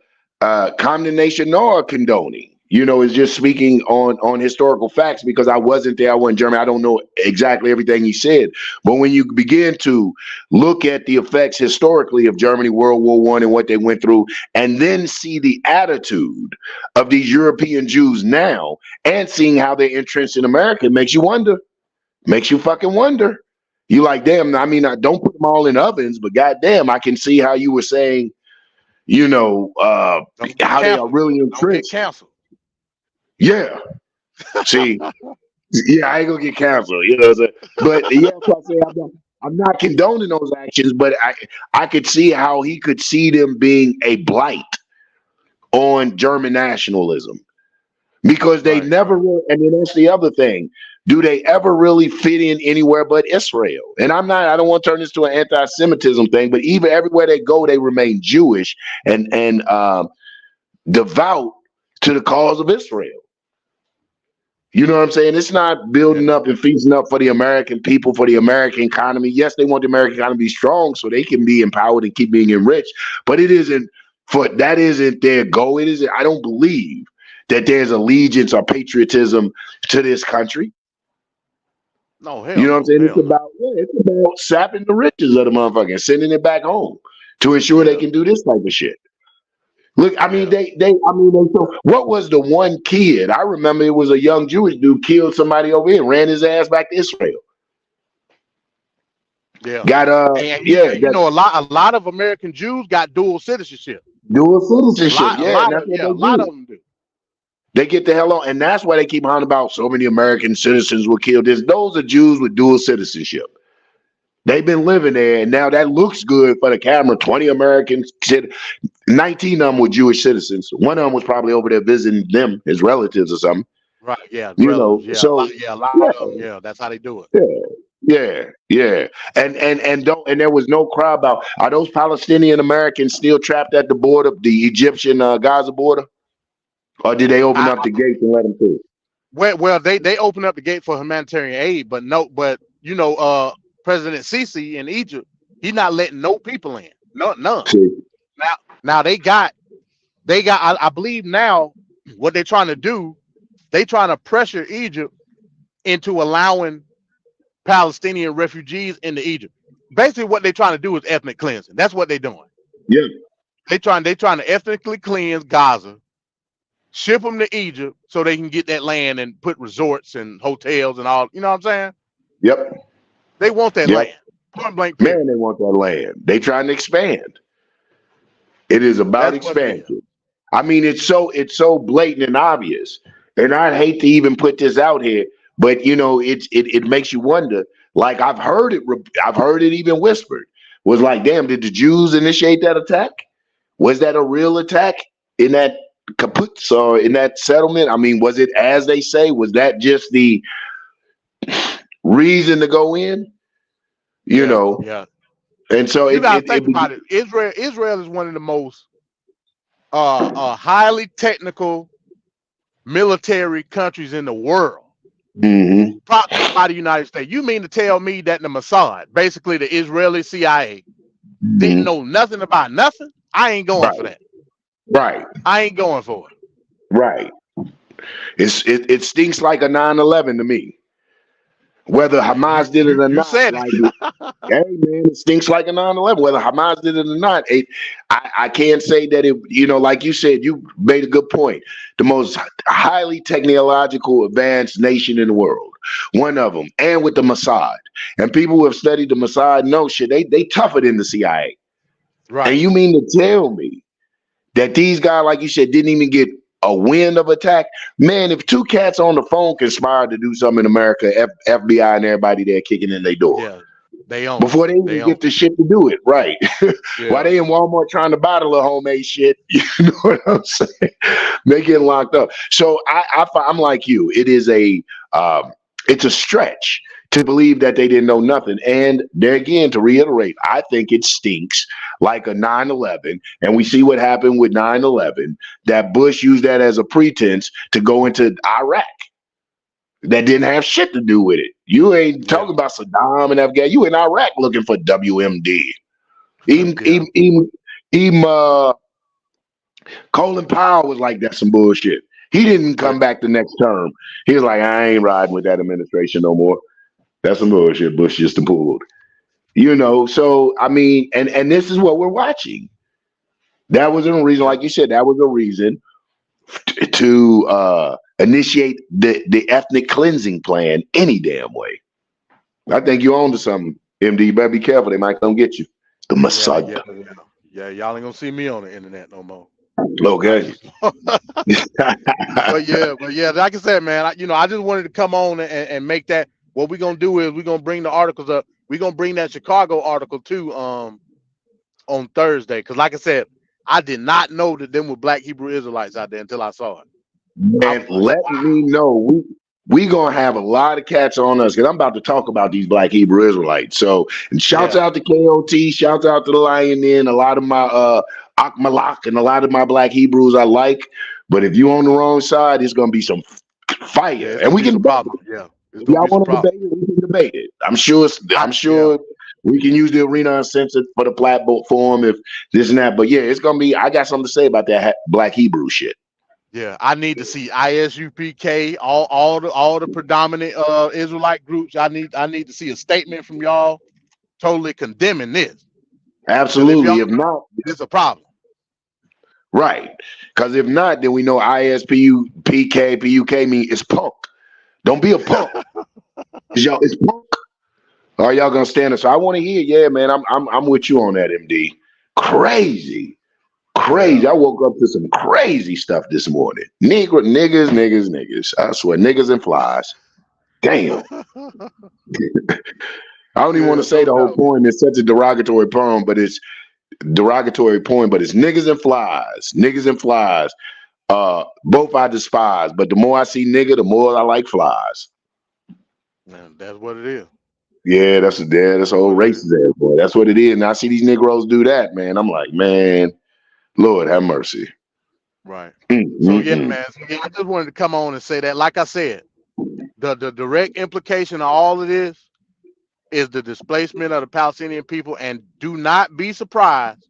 condemnation nor a condoning. It's just speaking on historical facts, because I wasn't there. I wasn't German. I don't know exactly everything he said. But when you begin to look at the effects historically of Germany, World War One, and what they went through, and then see the attitude of these European Jews now, and seeing how they're entrenched in America, it makes you wonder. Makes you fucking wonder. You like, damn, I mean, I don't put them all in ovens, but goddamn, I can see how you were saying, how they are really entrenched. Don't get canceled. Yeah. See, I ain't gonna get canceled, but so I say I'm not condoning those actions, but I could see how he could see them being a blight on German nationalism, because they never really, and then that's the other thing. Do they ever really fit in anywhere but Israel? And I don't want to turn this to an anti-Semitism thing, but even everywhere they go, they remain Jewish and devout to the cause of Israel. You know what I'm saying? It's not building up and feasting up for the American people, for the American economy. Yes, they want the American economy to be strong so they can be empowered and keep being enriched. But that isn't their goal. I don't believe that there's allegiance or patriotism to this country. No, hell. You know what I'm saying? It's about sapping the riches of the motherfucker and sending it back home to ensure they can do this type of shit. Look, I mean, so what was the one kid? I remember it was a young Jewish dude killed somebody over here and ran his ass back to Israel. Yeah. Got a lot of American Jews got dual citizenship. A lot of them do. They get the hell on, and that's why they keep on about so many American citizens were killed. Those are Jews with dual citizenship. They've been living there, and now that looks good for the camera. 20 Americans, 19 of them were Jewish citizens. One of them was probably over there visiting them, his relatives or something. Right, yeah. A lot of them, that's how they do it. Yeah. And there was no cry about, are those Palestinian Americans still trapped at the border, the Egyptian Gaza border? Or did they open up the gates and let them through? Well, they opened up the gate for humanitarian aid, but President Sisi in Egypt, he's not letting no people in. None. Now they got I believe now what they're trying to do, they trying to pressure Egypt into allowing Palestinian refugees into Egypt. Basically what they're trying to do is ethnic cleansing. That's what they're doing. Yeah. They trying to ethnically cleanse Gaza, ship them to Egypt so they can get that land and put resorts and hotels and all. You know what I'm saying? Yep. They want that Yep. land. Point blank period. Man, they want that land. They trying to expand. It is about That's what it is. expansion. I mean, it's so blatant and obvious. And I'd hate to even put this out here, but you know, it makes you wonder. Like I've heard it even whispered. Was like, damn, did the Jews initiate that attack? Was that a real attack in that kibbutz or in that settlement? I mean, was it as they say? Was that just the reason to go in? You know, Yeah. and so You gotta think about it. Israel is one of the most highly technical military countries in the world. Mhm. Propped by the United States. You mean to tell me that the Mossad, basically the Israeli CIA, didn't know nothing about nothing? I ain't going for that. Right. I ain't going for it. Right. It stinks like a 9/11 to me. Whether Hamas did it or You not, said like, it. hey man, it stinks like a 9/11. Whether Hamas did it or not, I can't say that it. You know, like you said, you made a good point. The most highly technological advanced nation in the world, one of them, and with the Mossad. And people who have studied the Mossad know shit. They tougher than the CIA. Right. And you mean to tell me that these guys, like you said, didn't even get a wind of attack? Man, if two cats on the phone conspired to do something in America, FBI and everybody there kicking in their door. Yeah. They own before they even get the shit to do it, right? Yeah. While they in Walmart trying to buy the little homemade shit, you know what I'm saying? They getting locked up. So I'm like you. It is it's a stretch to believe that they didn't know nothing. And there again, to reiterate, I think it stinks like a 9/11. And we see what happened with 9/11, that Bush used that as a pretense to go into Iraq. That didn't have shit to do with it. You ain't talking about Saddam and Afghanistan. You in Iraq looking for WMD. Even Colin Powell was like, that's some bullshit. He didn't come back the next term. He was like, I ain't riding with that administration no more. That's some bullshit Bush just pulled. You know, so I mean, and this is what we're watching. That was a reason, like you said, that was a reason to initiate the ethnic cleansing plan any damn way. I think you're on to something, MD. You better be careful. They might come get you. The Mossad. Yeah, y'all ain't gonna see me on the internet no more. Okay. but yeah, like I said, man, I just wanted to come on and make that. What we're gonna do is we're gonna bring the articles up. We're gonna bring that Chicago article too on Thursday. Because like I said, I did not know that them were Black Hebrew Israelites out there until I saw it. And let me know. We gonna have a lot of cats on us because I'm about to talk about these Black Hebrew Israelites. So and shouts out to KOT, shouts out to the Lion Den, a lot of my Akmalak and a lot of my Black Hebrews I like. But if you on the wrong side, it's gonna be some fire. And we can problem. Yeah. If y'all want to debate it, we can debate it. I'm sure we can use the Arena Uncensored for the platform if this and that. But yeah, it's gonna be. I got something to say about that Black Hebrew shit. Yeah, I need to see ISUPK, all the predominant Israelite groups. I need to see a statement from y'all, totally condemning this. Absolutely. If not, it's a problem. Right. Because if not, then we know ISPUPK, PUK mean it's punk. Don't be a punk. Y'all, it's punk. Are y'all gonna stand up? So I want to hear. Yeah, man, I'm with you on that, MD. Crazy. I woke up to some crazy stuff this morning. Niggas. I swear, niggas and flies. Damn. I don't even want to say the whole poem. It's such a derogatory poem, but it's niggas and flies. Niggas and flies. Both I despise, but the more I see nigga, the more I like flies. Man, that's what it is. Yeah, that's a whole race there, boy. That's what it is. And I see these Negroes do that, man. I'm like, man, Lord have mercy. Right. So yeah, man. So, yeah, I just wanted to come on and say that. Like I said, the direct implication of all of this is the displacement of the Palestinian people, and do not be surprised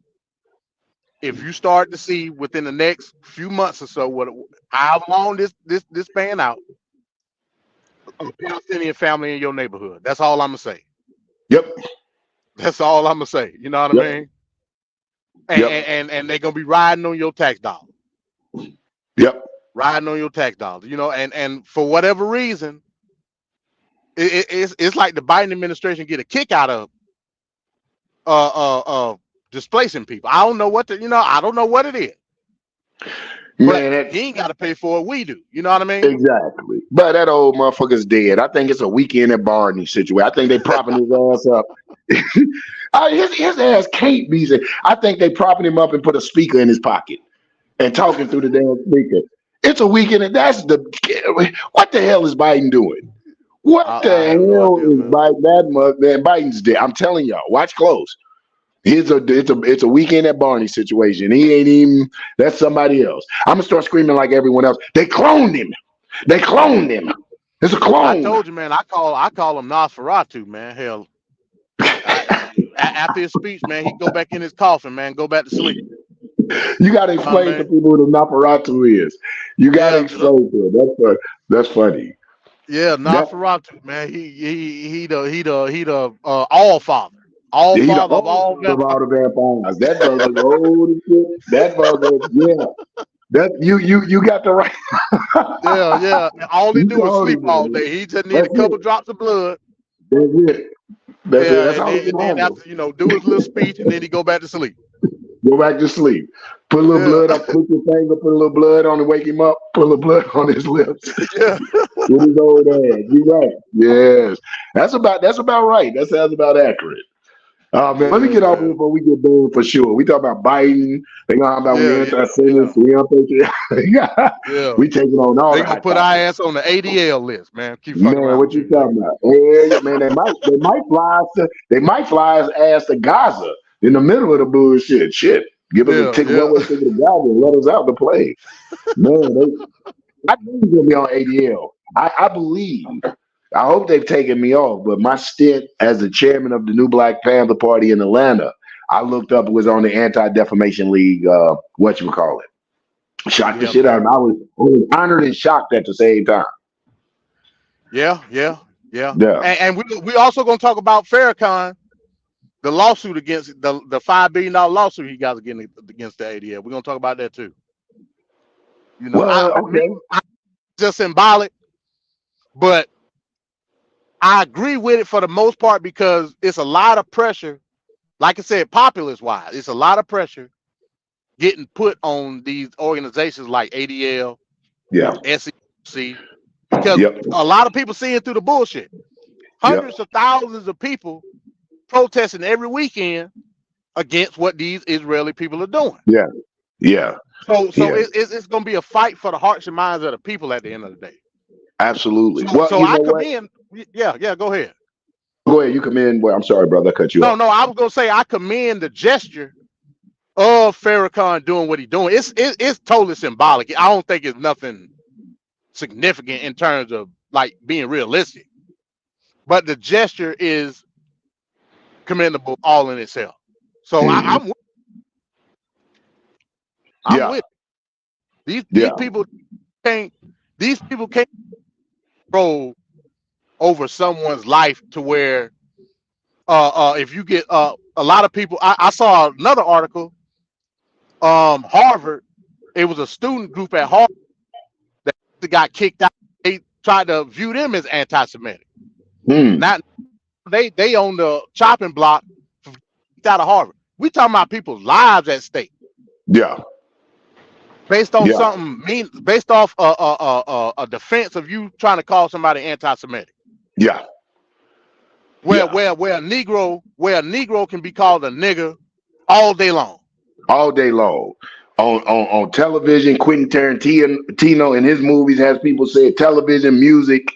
if you start to see within the next few months or so, how long this pan out, a Palestinian family in your neighborhood. That's all I'm gonna say. Yep. That's all I'm gonna say. You know what I mean? and they're gonna be riding on your tax dollars. Yep. Riding on your tax dollars, and for whatever reason, it's like the Biden administration get a kick out of displacing people. I don't know what I don't know what it is. Man, but he ain't got to pay for it. We do. You know what I mean? Exactly. But that old motherfucker's dead. I think it's a weekend at Barney situation. I think they propping his ass up. His ass can't be. I think they propping him up and put a speaker in his pocket and talking through the damn speaker. It's a weekend, and what the hell is Biden doing? What the hell is Biden? Biden's dead. I'm telling y'all, watch close. It's a weekend at Barney situation. He ain't even. That's somebody else. I'm gonna start screaming like everyone else. They cloned him. They cloned him. It's a clone. I told you, man. I call him Nosferatu, man. Hell, after his speech, man, he go back in his coffin, man. Go back to sleep. You gotta explain to people who the Nosferatu is. You gotta explain to them. That's funny. Yeah, Nosferatu, man. He the all father. All father of all the vampires. That brother's old as shit. That brother, yeah. That you got the right. yeah. All he do is sleep all day. He just need a couple drops of blood. That's it. That's and then after do his little speech, and then he go back to sleep. Go back to sleep. Put a little blood up. Put your finger. Put a little blood on and wake him up. Put a little blood on his lips. Yeah. With his old ass. You're right. Yes. That's about right. That sounds about accurate. Man, let me get off here before we get banned for sure. We talk about Biden. They gonna about we anti-Semites, we unpatriotic. We taking on all. They gonna put our ass on the ADL list, man. Keep fucking around. What you talking about? Yeah, man, they might fly his ass to Gaza in the middle of the bullshit. Shit, give us a ticket, one way ticket to Gaza and let us out the plane. Man, I think he's gonna be on ADL. I believe. I hope they've taken me off, but my stint as the chairman of the New Black Panther Party in Atlanta, I looked up, was on the Anti-Defamation League, whatchamacallit. Shocked the shit out of me. I was honored and shocked at the same time. Yeah. And we also gonna talk about Farrakhan, the lawsuit against the $5 billion lawsuit he got against the ADL. We're gonna talk about that too. Just symbolic, but I agree with it for the most part because it's a lot of pressure. Like I said, populist wise, it's a lot of pressure getting put on these organizations like ADL, SEC, because a lot of people seeing through the bullshit. Hundreds of thousands of people protesting every weekend against what these Israeli people are doing. So it's going to be a fight for the hearts and minds of the people at the end of the day. Absolutely. So I commend. Yeah. Go ahead. Go ahead. You commend. Well, I'm sorry, brother. I cut you off. No. I was gonna say I commend the gesture of Farrakhan doing what he's doing. It's totally symbolic. I don't think it's nothing significant in terms of like being realistic. But the gesture is commendable all in itself. So I'm with it. These people can't. These people can't control over someone's life to where if you get a lot of people. I saw another article. Harvard. It was a student group at Harvard that got kicked out. They tried to view them as anti-Semitic. Not they on the chopping block kicked out of Harvard. We talking about people's lives at stake. Based on something based off a defense of you trying to call somebody anti-Semitic. Where a Negro can be called a nigger all day long. On television, Quentin Tarantino in his movies has people say television, music,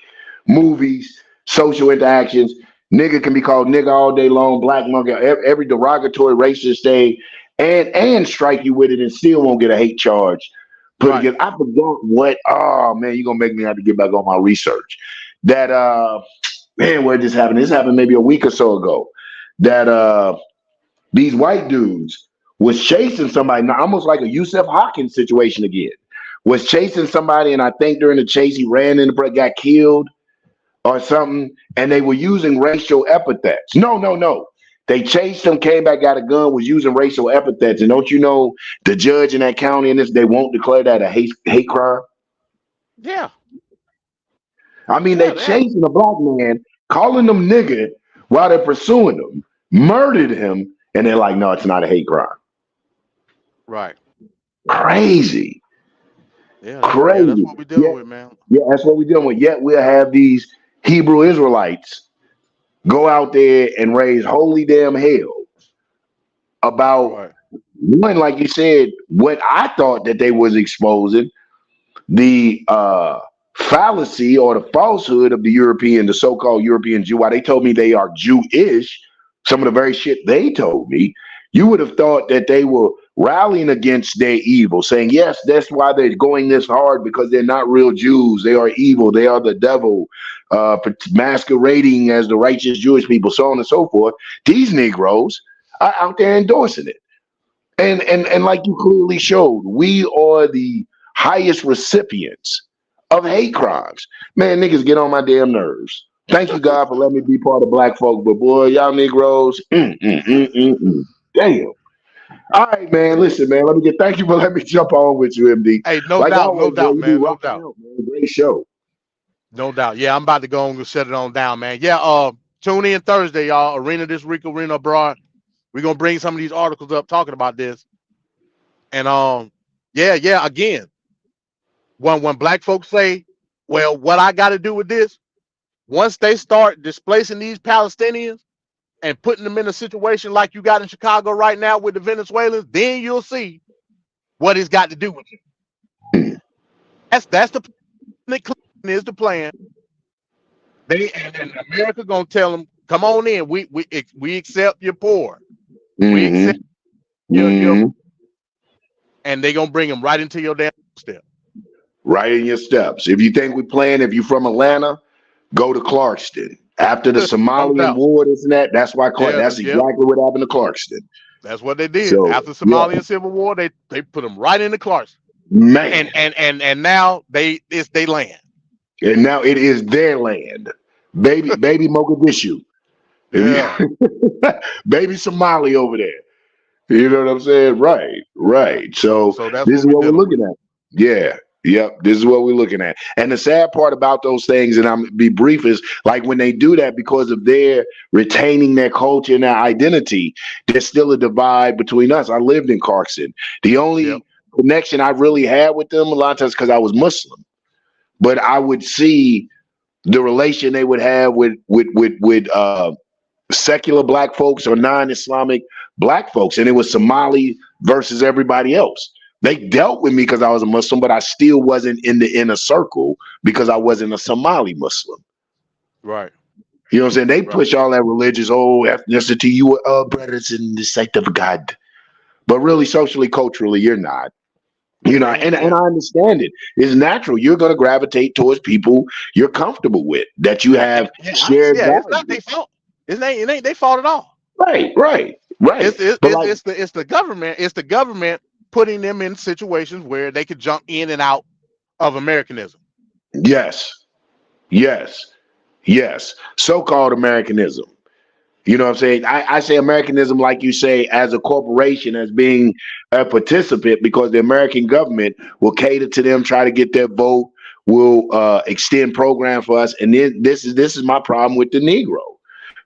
movies, social interactions. Nigga can be called nigga all day long. Black monkey, every derogatory racist thing. And strike you with it and still won't get a hate charge. But again, I forgot what. Oh man, you're gonna make me have to get back on my research. That man, what just happened? This happened maybe a week or so ago. That these white dudes was chasing somebody, now almost like a Yusuf Hawkins situation again. Was chasing somebody, and I think during the chase he ran in the break, got killed or something, and they were using racial epithets. No. They chased him, came back, got a gun, was using racial epithets. And don't you know the judge in that county in this, they won't declare that a hate crime? Yeah. I mean, Yeah, they're chasing a black man, calling them nigga while they're pursuing him, murdered him, and they're like, no, it's not a hate crime. Right. Crazy. Yeah, Crazy. that's what we're dealing with, man. Yeah, that's what we're dealing with. Yet we'll have these Hebrew Israelites go out there and raise holy damn hell about one, like you said, what I thought that they was exposing, the fallacy or the falsehood of the so-called European Jew. Why they told me they are Jewish, some of the very shit they told me, you would have thought that they were rallying against their evil, saying, yes, that's why they're going this hard, because they're not real Jews. They are evil. They are the devil, masquerading as the righteous Jewish people, so on and so forth. These Negroes are out there endorsing it. And like you clearly showed, we are the highest recipients of hate crimes. Man, niggas get on my damn nerves. Thank you, God, for letting me be part of black folk. But boy, y'all Negroes, damn. All right, man. Listen, man. Thank you for letting me jump on with you, MD. Hey, no doubt, man. No doubt. Man. Great show. No doubt. Yeah, I'm about to go and set it on down, man. Yeah, tune in Thursday, y'all. Arena this week, Arena abroad. We're gonna bring some of these articles up talking about this. And yeah, again, when black folks say, well, what I gotta do with this, once they start displacing these Palestinians and putting them in a situation like you got in Chicago right now with the Venezuelans, then you'll see what it's got to do with you. That's the is the plan. And America gonna tell them, come on in. We accept your poor. We accept your and they gonna bring them right into your damn step. Right in your steps. If you think we're playing, if you're from Atlanta, go to Clarkston. After the Somalian war, isn't that? That's why that's exactly what happened to Clarkston. That's what they did. So, after the Somalian Civil War, they put them right into Clarkston. Man. And now it's their land. And now it is their land. Baby Mogadishu. Yeah. Baby Somali over there. You know what I'm saying? Right. So this is what we're looking at. Yeah. Yep, this is what we're looking at. And the sad part about those things, and I'm be brief, is like when they do that, because of their retaining their culture and their identity, there's still a divide between us. I lived in Clarkston. The only connection I really had with them a lot of times because I was Muslim, but I would see the relation they would have with secular black folks or non-Islamic black folks, and it was Somali versus everybody else. They dealt with me because I was a Muslim, but I still wasn't in the inner circle because I wasn't a Somali Muslim. Right. You know what I'm saying? They push all that religious, ethnicity, you are brothers in the sight of God. But really, socially, culturally, you're not. You know, and I understand it. It's natural. You're going to gravitate towards people you're comfortable with, that you have shared. Yeah, it's not their fault. It ain't their fault at all. Right. It's the government. It's the government putting them in situations where they could jump in and out of Americanism. Yes. So-called Americanism. You know what I'm saying? I say Americanism, like you say, as a corporation, as being a participant, because the American government will cater to them, try to get their vote, will extend programs for us. And then this is my problem with the Negro.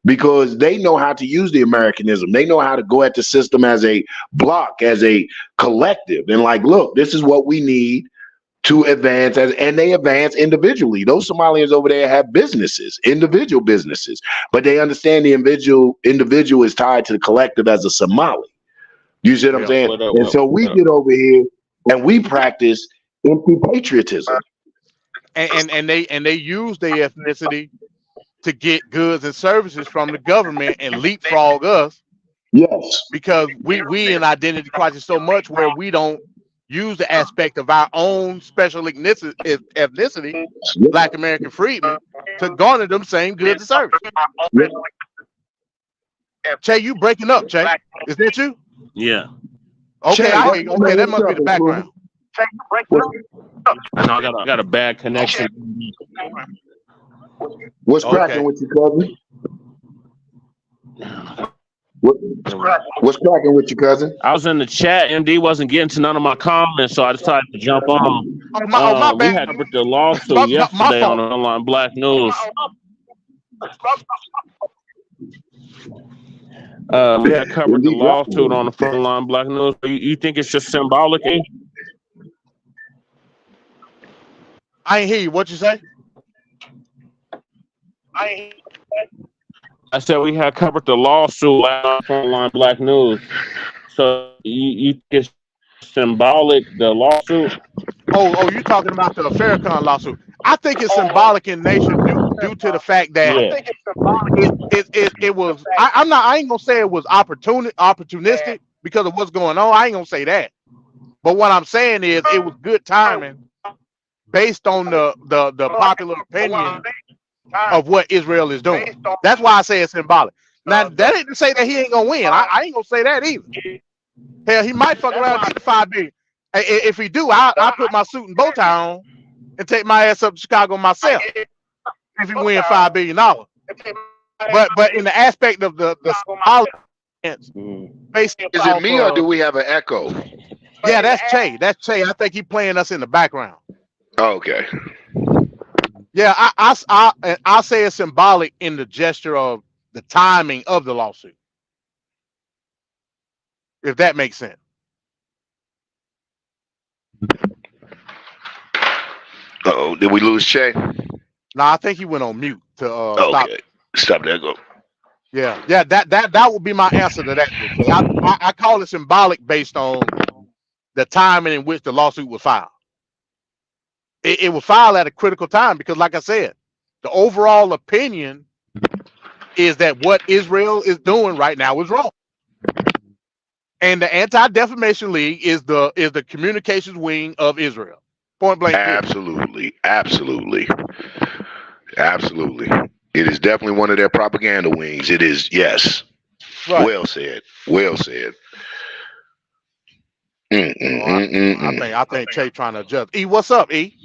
Because they know how to use the Americanism. They know how to go at the system as a block, as a collective. And like, look, this is what we need to advance, and they advance individually. Those Somalians over there have businesses, individual businesses, but they understand the individual is tied to the collective as a Somali. You see what I'm saying? And so we get over here and we practice empty patriotism. And they use their ethnicity to get goods and services from the government and leapfrog us. Yes. Because we in identity crisis so much where we don't use the aspect of our own special ethnicity, Black American freedmen, to garner them same goods and services. Yep. Che, you breaking up, Che? Is that you? Yeah. Okay, okay, that must be the background. I know I got a bad connection. What's cracking with you, cousin? What's cracking with you, cousin? I was in the chat. MD wasn't getting to none of my comments, so I decided to jump on. My We bad. had covered the lawsuit My yesterday on fault. the online Black News. We had covered the lawsuit on the frontline Black News. You think it's just symbolic? Eh? I ain't hear you. What you say? I said we had covered the lawsuit on frontline Black News. So you think it's symbolic, the lawsuit? Oh, you talking about the Farrakhan lawsuit? I think it's symbolic in nature due to the fact that it was. I ain't gonna say it was opportunistic because of what's going on. I ain't gonna say that. But what I'm saying is it was good timing based on the popular opinion of what Israel is doing. That's why I say it's symbolic. Now that ain't to say that he ain't gonna win. I ain't gonna say that either. Hell, he might fuck around and get the $5 billion. If he do, I put my suit and bow tie on and take my ass up to Chicago myself. If he win $5 billion. But in the aspect of the symbolic, Is it me or do we have an echo? Yeah, that's Che. That's Che. I think he's playing us in the background. Okay. Yeah, I say it's symbolic in the gesture of the timing of the lawsuit. If that makes sense. Uh-oh, did we lose Che? No, I think he went on mute to stop. Okay. Stop that go. Yeah, that would be my answer to that. I call it symbolic based on the timing in which the lawsuit was filed. It was filed at a critical time because, like I said, the overall opinion is that what Israel is doing right now is wrong. And the Anti-Defamation League is the communications wing of Israel. Point blank. Absolutely. It is definitely one of their propaganda wings. It is, yes. Right. Well said. I think Che trying to adjust. E, what's up, E?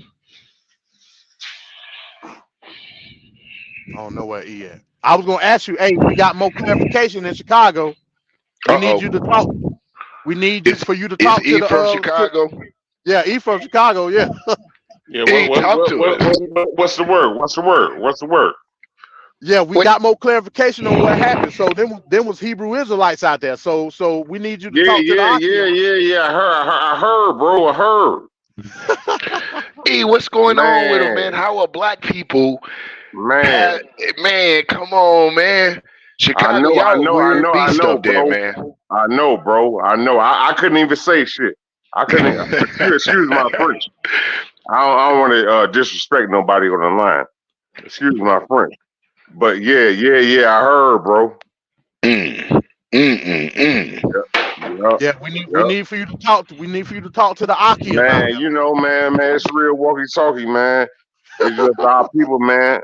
I don't know where E at. I was gonna ask you, hey, we got more clarification in Chicago. We need you to talk. We need for you to talk to the from Chicago. Yeah, E from Chicago. Yeah. Yeah. What's the word? Yeah, we got more clarification on what happened. So then was Hebrew Israelites out there. So we need you to talk to the Yeah. I heard, bro. I heard. Hey, what's going on with them, man? How are black people? Man, come on, man. Chicago, y'all weird beast up there, man. I know, bro. I couldn't even say shit. I couldn't. Excuse my French. I don't want to disrespect nobody on the line. Excuse my French. But yeah. I heard, bro. Yeah, we need for you to talk to. We need for you to talk to the Aki. Man, you know, man, it's real walkie-talkie, man. It's just our people, man.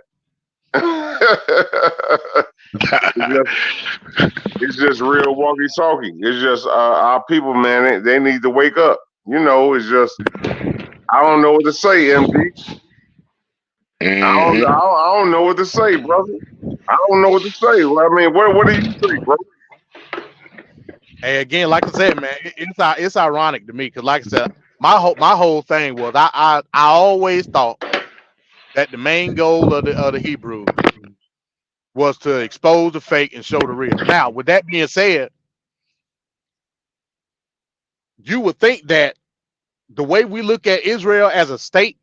It's just real walkie-talkie. It's just our people, man. They need to wake up. You know, it's just I don't know what to say, MD. I don't know what to say, brother. I don't know what to say. I mean, what do you think, bro? Hey, again, like I said, man, it's ironic to me because, like I said, my whole thing was I always thought that the main goal of the Hebrew was to expose the fake and show the real. Now, with that being said, you would think that the way we look at Israel as a state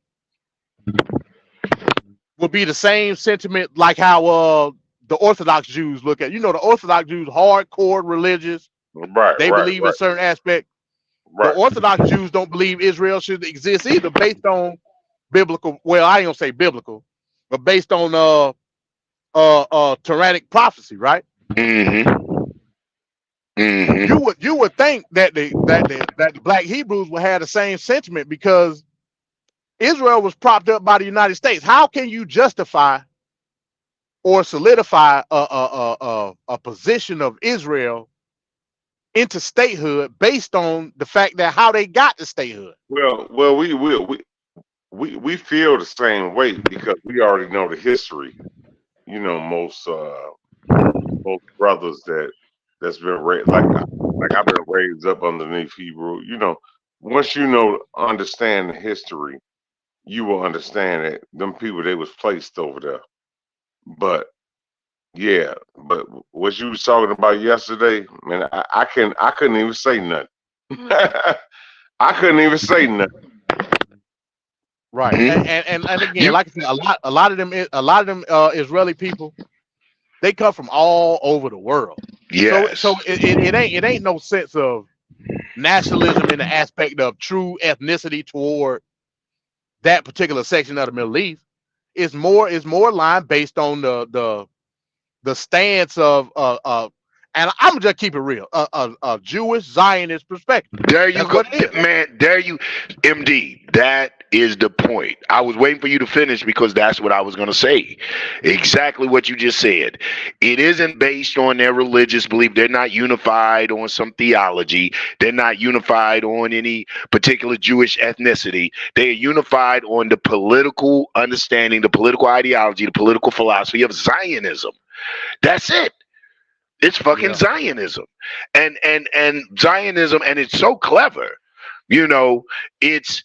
would be the same sentiment like how the Orthodox Jews look at. You know, the Orthodox Jews, hardcore religious. Right. They believe in certain aspects. Right. The Orthodox Jews don't believe Israel should exist either, based on biblical. Well, I ain't gonna say biblical, but based on tyrannic prophecy, right? You would think that the black Hebrews would have the same sentiment because Israel was propped up by the United States. How can you justify or solidify a position of Israel into statehood based on the fact that how they got to statehood? Well, we feel the same way because we already know the history. You know, most brothers that that's been raised like I've been raised up underneath Hebrew. You know, once you understand the history, you will understand that them people they was placed over there. But yeah, but what you was talking about yesterday, man, I couldn't even say nothing. I couldn't even say nothing. Right. And again, like I said, a lot of them Israeli people, they come from all over the world. Yes. So it ain't no sense of nationalism in the aspect of true ethnicity toward that particular section of the Middle East. It's more line based on the stance of and I'm just keep it real, a Jewish Zionist perspective. There you That's go, what it is. man. There you, MD. That is the point. I was waiting for you to finish because that's what I was going to say. Exactly what you just said. It isn't based on their religious belief. They're not unified on some theology. They're not unified on any particular Jewish ethnicity. They are unified on the political understanding, the political ideology, the political philosophy of Zionism. That's it. It's fucking Zionism, and Zionism, and it's so clever. You know, it's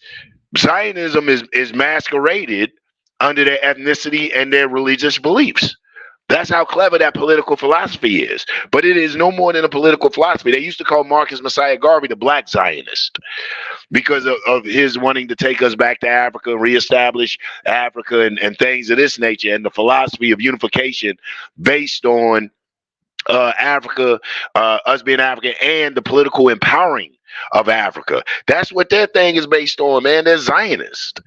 Zionism is masqueraded under their ethnicity and their religious beliefs. That's how clever that political philosophy is. But it is no more than a political philosophy. They used to call Marcus Messiah Garvey the Black Zionist because of his wanting to take us back to Africa and reestablish Africa and things of this nature, and the philosophy of unification based on Africa, us being African, and the political empowering of Africa. That's what their thing is based on, man. They're Zionist.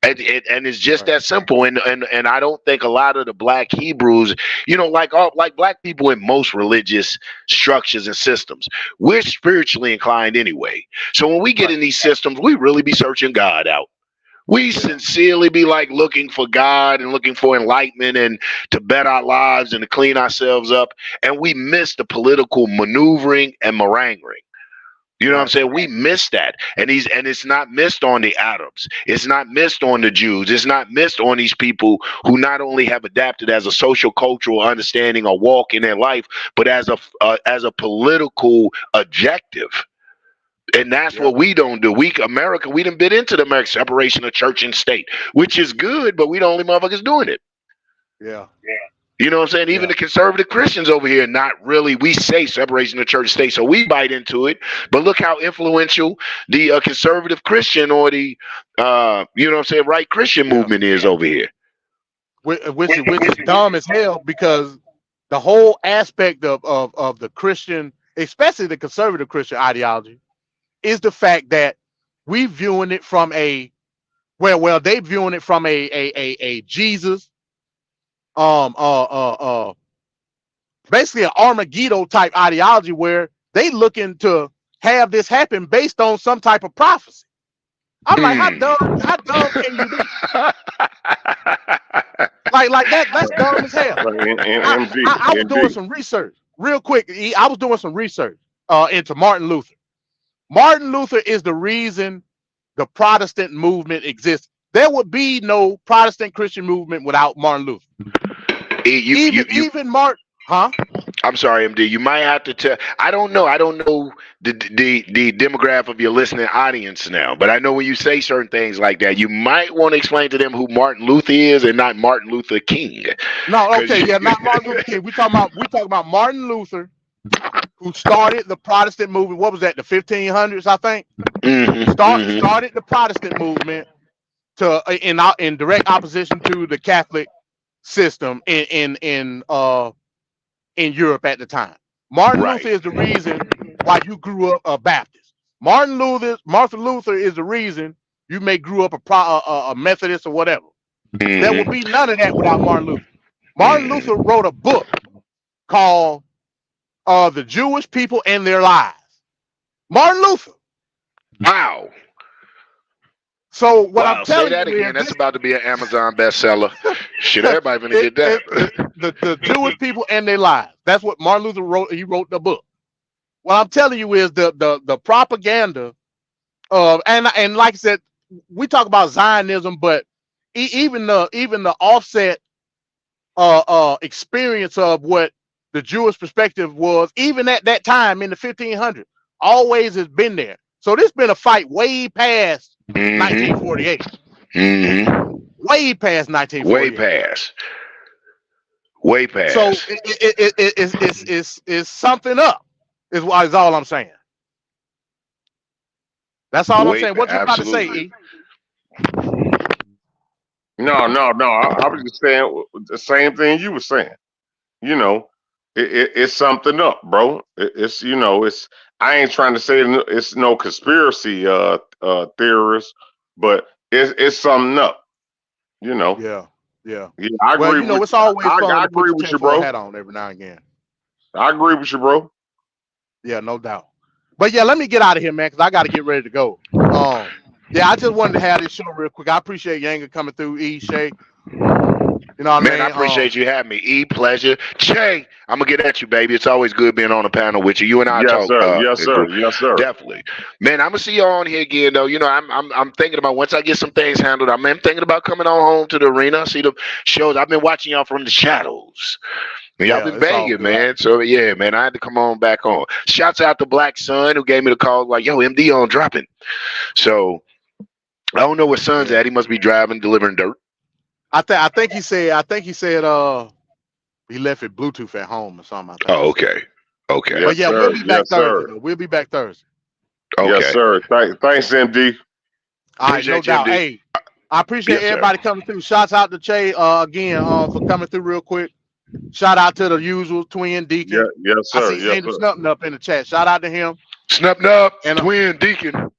And it's just that simple. And I don't think a lot of the black Hebrews, you know, like black people in most religious structures and systems, we're spiritually inclined anyway. So when we get in these systems, we really be searching God out. We sincerely be like looking for God and looking for enlightenment and to better our lives and to clean ourselves up. And we miss the political maneuvering and maraungering. You know what I'm saying? We miss that. And it's not missed on the Arabs. It's not missed on the Jews. It's not missed on these people who not only have adapted as a social cultural understanding or walk in their life, but as a political objective. And that's what we don't do. America, we done bit into the American separation of church and state, which is good, but we the only motherfuckers doing it. Yeah. You know what I'm saying? Even the conservative Christians over here, not really. We say separation of church and state, so we bite into it. But look how influential the conservative Christian or the, you know what I'm saying, right Christian movement is over here. Which is dumb as hell, because the whole aspect of the Christian, especially the conservative Christian ideology, is the fact that we viewing it from they viewing it from a Jesus, basically an Armageddon type ideology, where they looking to have this happen based on some type of prophecy. I'm like, how dumb can you be? like that's dumb as hell. I was doing some research real quick. I was doing some research into Martin Luther. Martin Luther is the reason the Protestant movement exists. There would be no Protestant Christian movement without Martin Luther. Even Martin, huh? I'm sorry, MD. You might have to tell. I don't know the demographic of your listening audience now, but I know when you say certain things like that, you might want to explain to them who Martin Luther is and not Martin Luther King. No, okay, not Martin Luther King. We talking about Martin Luther, who started the Protestant movement. What was that? The 1500s, I think. Started the Protestant movement in direct opposition to the Catholic system in Europe at the time. Martin Luther is the reason why you grew up a Baptist. Martin Luther is the reason you may grew up a Methodist or whatever. There would be none of that without Martin Luther. Martin Luther wrote a book called The Jewish People and Their Lies. Martin Luther. Wow. So what I'm telling say that you again. That's about to be an Amazon bestseller. Shit, everybody gonna get that. The Jewish People and Their Lies. That's what Martin Luther wrote. He wrote the book. What I'm telling you is the propaganda of and like I said, we talk about Zionism, but even the offset experience of what the Jewish perspective was, even at that time in the 1500s, always has been there. So this been a fight way past 1948. Way past 1948. Way past. Way past. So it's something up. Is all I'm saying. That's all I'm saying. What you about to say, E? No. I was just saying the same thing you were saying. You know, it's something up, bro. It's you know, it's. I ain't trying to say it's no conspiracy theorist, but it's something up. You know. Yeah. I agree. You know, it's always fun I to agree put with your you, bro. hat on every now and again. I agree with you, bro. Yeah, no doubt. But yeah, let me get out of here, man, because I got to get ready to go. Yeah, I just wanted to have this show real quick. I appreciate Yanga coming through, E, Shay. You know what I mean? I appreciate you having me. E, pleasure. Shay, I'm gonna get at you, baby. It's always good being on a panel with you. You and I talk. Yes, sir. Definitely, man. I'm gonna see you on here again, though. You know, I'm thinking about once I get some things handled. I'm thinking about coming on home to the arena, see the shows. I've been watching y'all from the shadows. Y'all been banging, man. So yeah, man, I had to come on back on. Shouts out to Black Sun who gave me the call, like, yo, MD on dropping. So I don't know where Son's at. He must be driving, delivering dirt. I think he said he left it Bluetooth at home or something. Oh, okay. But yeah, we'll be back Thursday. We'll be back Thursday. Okay. Yes, sir. Thanks, MD. All right, no doubt. Hey, I appreciate everybody coming through. Shouts out to Che again for coming through real quick. Shout out to the usual twin Deacon. Yes, sir. I see Andrew Snupping up in the chat. Shout out to him. Snupping up and twin Deacon.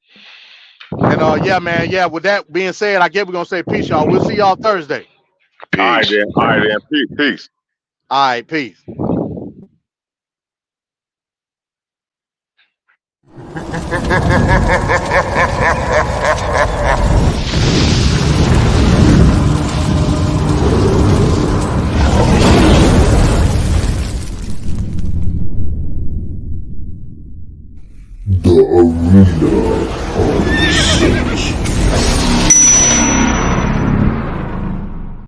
And yeah, man. Yeah, with that being said, I guess we're gonna say peace, y'all. We'll see y'all Thursday. Peace. All right, then. Peace. All right, peace. The Arena of Sin.